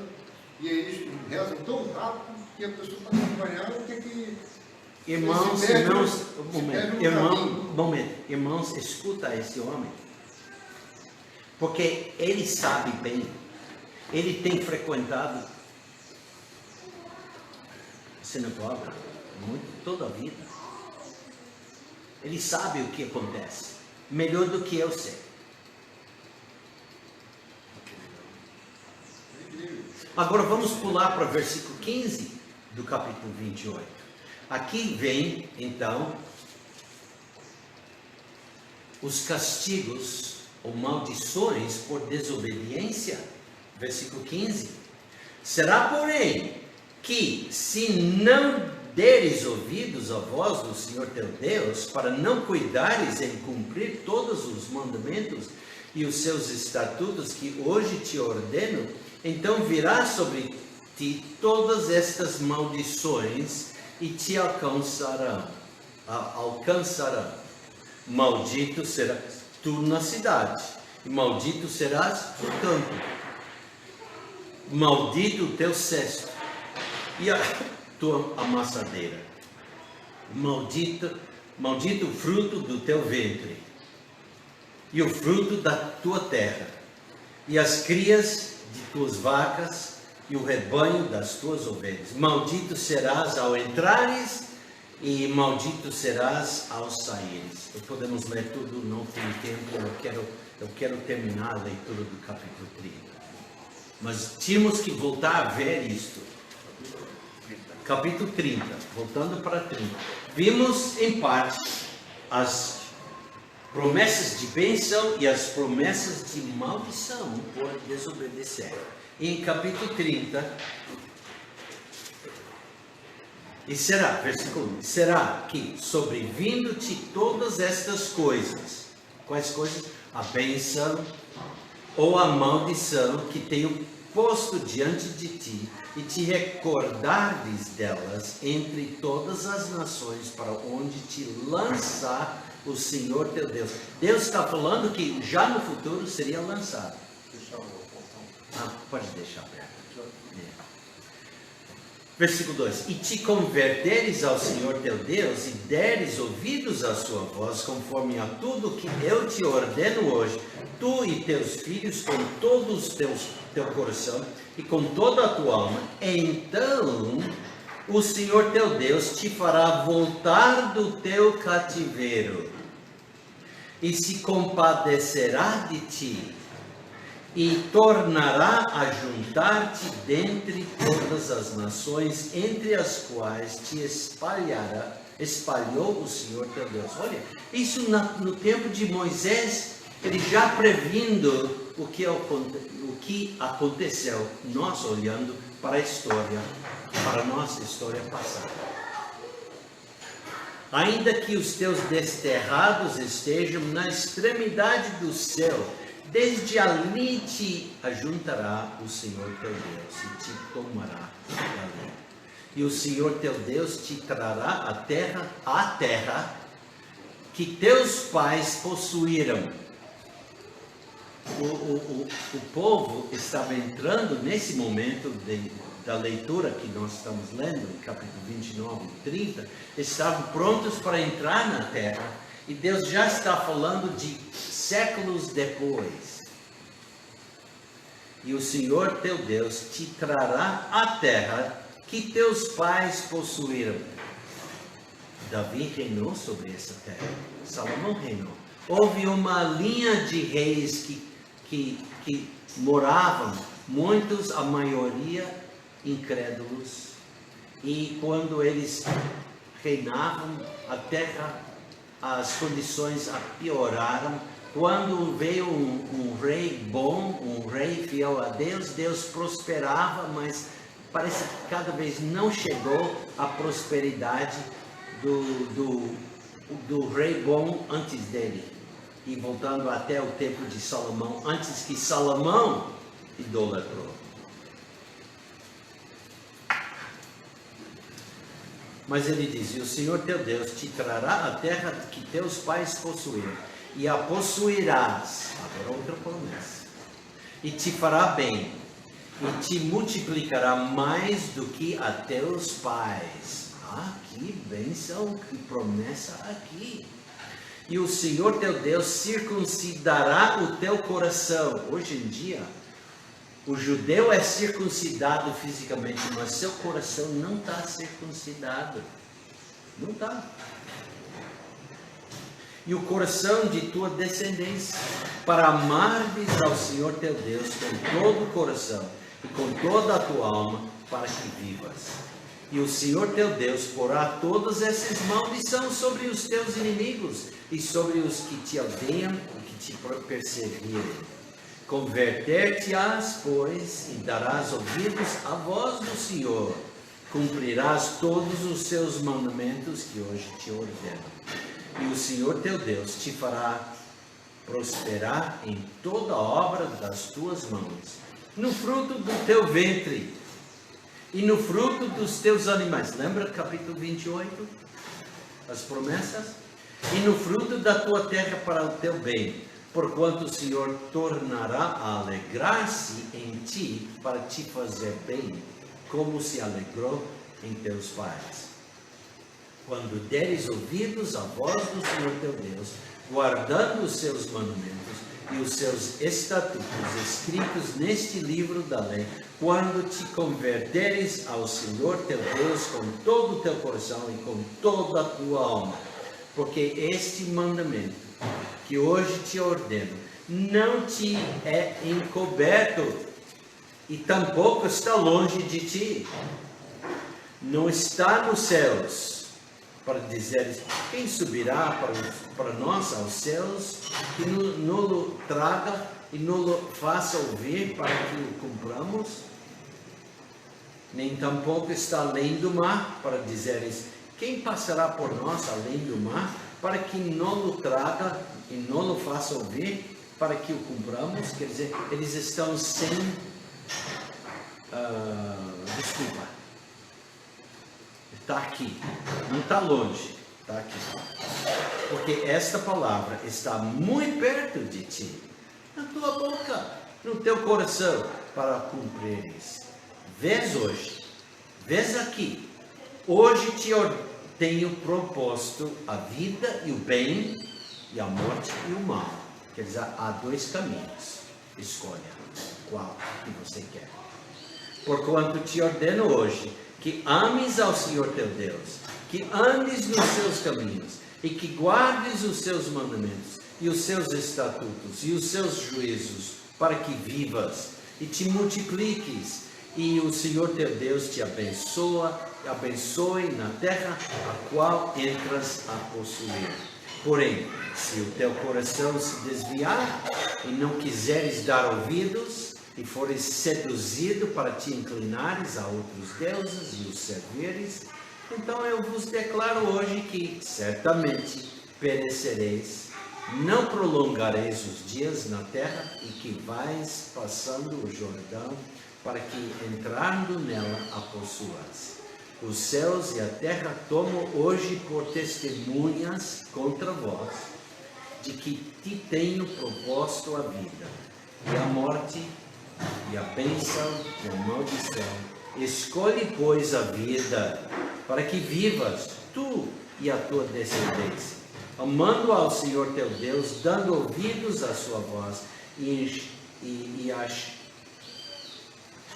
e eles rezam tão rápido que a pessoa para acompanhar tem que... Irmãos, escuta esse homem. Porque ele sabe bem, ele tem frequentado a sinagoga toda a vida. Ele sabe o que acontece, melhor do que eu sei. Agora vamos pular para o versículo 15 do capítulo 28. Aqui vem, então, os castigos ou maldições por desobediência. Versículo 15. Será, porém, que se não deres ouvidos à voz do Senhor teu Deus, para não cuidares em cumprir todos os mandamentos e os seus estatutos que hoje te ordeno, então virá sobre ti todas estas maldições e te alcançarão. Maldito serás tu na cidade, e maldito serás no campo. Maldito o teu cesto e a tua amassadeira. Maldito o fruto do teu ventre, e o fruto da tua terra, e as crias de tuas vacas, e o rebanho das tuas ovelhas. Maldito serás ao entrares, e maldito serás ao saíres. Podemos ler tudo, não tem tempo, eu quero terminar a leitura do capítulo 30. Mas tínhamos que voltar a ver isto. Capítulo 30, voltando para 30. Vimos em parte as promessas de bênção e as promessas de maldição por desobedecer. E em capítulo 30, e será, versículo 1, será que sobrevindo-te todas estas coisas, quais coisas? A bênção ou a maldição que tenho posto diante de ti, e te recordares delas entre todas as nações para onde te lançar o Senhor teu Deus. Deus está falando que já no futuro seria lançado. Pode deixar aberto. Versículo 2: E te converteres ao Senhor teu Deus, e deres ouvidos à sua voz, conforme a tudo que eu te ordeno hoje, tu e teus filhos, com todo o teu coração e com toda a tua alma, então o Senhor teu Deus te fará voltar do teu cativeiro, e se compadecerá de ti, e tornará a juntar-te dentre todas as nações, entre as quais te espalhou o Senhor teu Deus. Olha, isso no tempo de Moisés, ele já previndo o que aconteceu, nós olhando para a história, para a nossa história passada. Ainda que os teus desterrados estejam na extremidade do céu, desde ali te ajuntará o Senhor teu Deus e te tomará dali. E o Senhor teu Deus te trará a terra que teus pais possuíram. O povo estava entrando nesse momento da leitura que nós estamos lendo, em capítulo 29 e 30, estavam prontos para entrar na terra, e Deus já está falando de séculos depois. E o Senhor teu Deus te trará a terra que teus pais possuíram. Davi reinou sobre essa terra, Salomão reinou. Houve uma linha de reis que moravam, muitos, a maioria, incrédulos. E quando eles reinavam, a terra, as condições pioraram. Quando veio um rei bom, um rei fiel a Deus, Deus prosperava, mas parece que cada vez não chegou à prosperidade do rei bom antes dele, e voltando até o tempo de Salomão, antes que Salomão idolatrou. Mas ele diz: e o Senhor teu Deus te trará a terra que teus pais possuíram, e a possuirás, agora outra promessa, e te fará bem, e te multiplicará mais do que a teus pais. Ah, que bênção, que promessa aqui. E o Senhor teu Deus circuncidará o teu coração. Hoje em dia, o judeu é circuncidado fisicamente, mas seu coração não está circuncidado. Não está. E o coração de tua descendência, para amares ao Senhor teu Deus com todo o coração e com toda a tua alma, para que vivas. E o Senhor teu Deus porá todas essas maldições sobre os teus inimigos e sobre os que te odeiam e que te perseguirem. Converter-te-ás, pois, e darás ouvidos à voz do Senhor. Cumprirás todos os seus mandamentos que hoje te ordeno. E o Senhor teu Deus te fará prosperar em toda a obra das tuas mãos, no fruto do teu ventre e no fruto dos teus animais. Lembra capítulo 28? As promessas? E no fruto da tua terra para o teu bem, porquanto o Senhor tornará a alegrar-se em ti para te fazer bem, como se alegrou em teus pais. Quando deres ouvidos à voz do Senhor teu Deus, guardando os seus mandamentos e os seus estatutos escritos neste livro da lei, quando te converteres ao Senhor teu Deus com todo o teu coração e com toda a tua alma, porque este mandamento que hoje te ordeno não te é encoberto e tampouco está longe de ti, não está nos céus, para dizeres: quem subirá para nós aos céus, que nos traga e nos faça ouvir para que o cumpramos? Nem tampouco está além do mar, para dizeres: quem passará por nós além do mar, para que não o traga e não o faça ouvir, para que o cumpramos? Quer dizer, eles estão sem desculpa. Está aqui, não está longe, está aqui. Porque esta palavra está muito perto de ti, na tua boca, no teu coração, para cumprires. Vês hoje, vês aqui, hoje tenho proposto a vida e o bem, e a morte e o mal. Quer dizer, há dois caminhos, escolha qual que você quer. Porquanto te ordeno hoje que ames ao Senhor teu Deus, que andes nos seus caminhos, e que guardes os seus mandamentos, e os seus estatutos, e os seus juízos, para que vivas, e te multipliques, e o Senhor teu Deus te abençoe na terra a qual entras a possuir. Porém, se o teu coração se desviar, e não quiseres dar ouvidos, e fores seduzido para te inclinares a outros deuses e os servires, então eu vos declaro hoje que certamente perecereis, não prolongareis os dias na terra, e que vais passando o Jordão, para que entrando nela a possuas. Os céus e a terra tomam hoje por testemunhas contra vós, de que te tenho proposto a vida e a morte, e a bênção e a maldição. Escolhe, pois, a vida, para que vivas, tu e a tua descendência, amando ao Senhor teu Deus, dando ouvidos à sua voz, e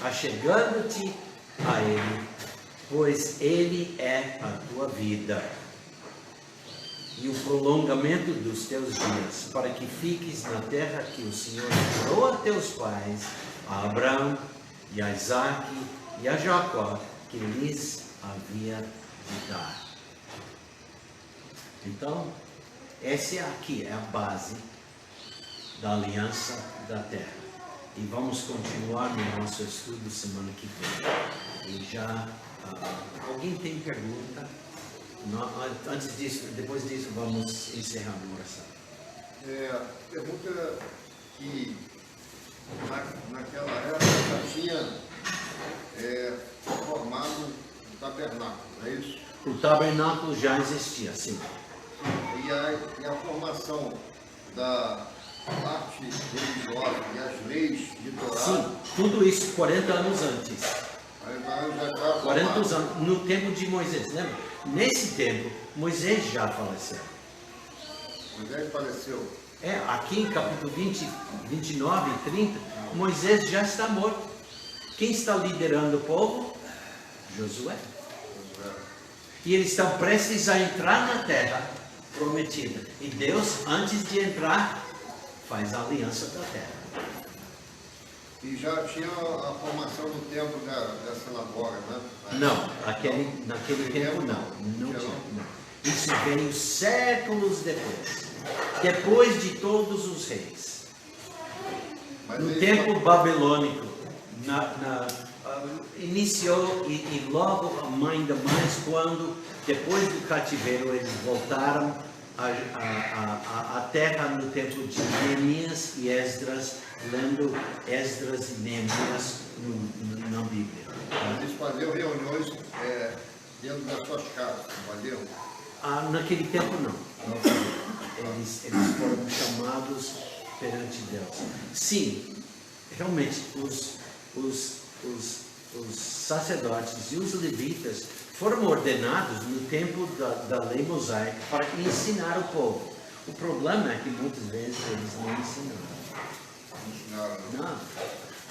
achegando-te a Ele, pois Ele é a tua vida e o prolongamento dos teus dias, para que fiques na terra que o Senhor jurou a teus pais, a Abraão e a Isaque e a Jacó, que lhes havia de dar. Então, essa aqui é a base da aliança da terra. E vamos continuar no nosso estudo semana que vem. E já, alguém tem pergunta? Antes disso, depois disso, vamos encerrar a oração. Pergunta que naquela época já tinha formado o tabernáculo, não é isso? O tabernáculo já existia, sim. E a formação da parte religiosa e as leis de Torá, Sim, tudo isso 40 anos antes. já está 40 formado. anos, no tempo de Moisés, lembra? Nesse tempo, Moisés já faleceu. Moisés faleceu. Aqui em capítulo 20, 29 e 30, Moisés já está morto. Quem está liderando o povo? Josué. E eles estão prestes a entrar na terra prometida. E Deus, antes de entrar, faz a aliança da terra. E já tinha a formação do templo da sinagoga, né? Não, naquele tempo não tinha. Não. Isso veio séculos depois de todos os reis. No tempo babilônico, iniciou e logo ainda mais quando, depois do cativeiro, eles voltaram à terra no tempo de Neemias e Esdras, lendo Esdras e Neemias na Bíblia. Eles faziam reuniões dentro das suas casas, não faziam? Naquele tempo não. Eles foram chamados perante Deus. Sim, realmente os sacerdotes e os levitas foram ordenados no tempo da lei mosaica para ensinar o povo. O problema é que muitas vezes eles não ensinaram. Não.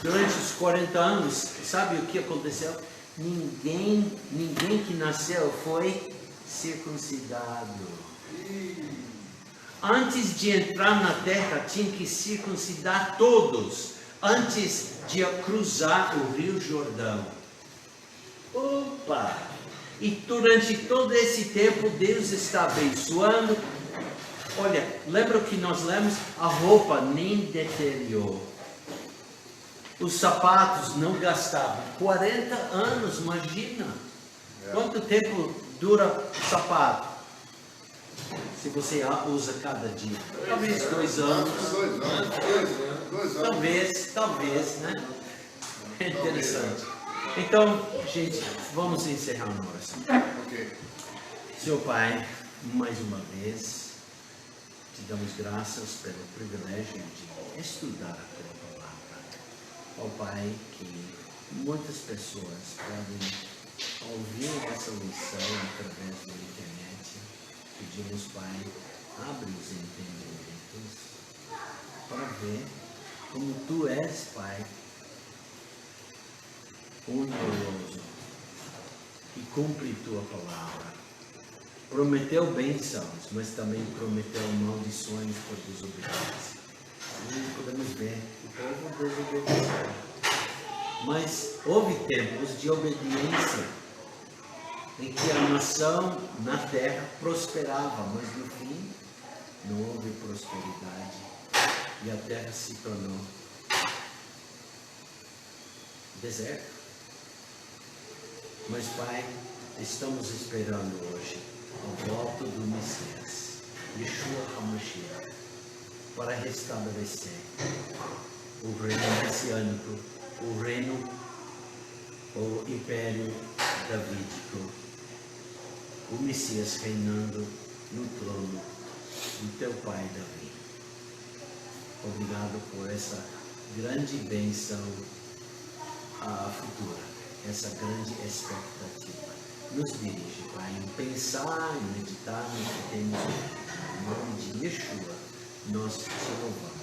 Durante os 40 anos, sabe o que aconteceu? Ninguém que nasceu foi circuncidado. Antes de entrar na terra, tinha que circuncidar todos, antes de cruzar o Rio Jordão. Opa! E durante todo esse tempo, Deus está abençoando. Olha, lembra o que nós lemos? A roupa nem deteriorou. Os sapatos não gastavam. 40 anos, imagina. Quanto tempo dura o sapato? Se você usa cada dia. Talvez 2 anos. 2 anos. Talvez, né? É interessante. Então, gente, vamos encerrar a oração. Ok. Senhor Pai, mais uma vez, te damos graças pelo privilégio de estudar a Tua Palavra. Ó Pai, que muitas pessoas podem ouvir essa lição através da internet. Pedimos, Pai, abre os entendimentos para ver como Tu és, Pai, bondoso e cumpre Tua palavra. Prometeu bênçãos, mas também prometeu maldições por desobediência. E podemos ver, o povo desobedeceu. Mas houve tempos de obediência em que a nação na terra prosperava, mas no fim não houve prosperidade e a terra se tornou deserto. Mas Pai, estamos esperando hoje a volta do Messias, Yeshua HaMashiach, para restabelecer o reino messiânico, o império davídico, o Messias reinando no trono do teu pai Davi. Obrigado por essa grande bênção futura, essa grande expectativa. Nos dirige, Pai, em pensar e meditar no que temos. Em nome de Yeshua, nós te louvamos.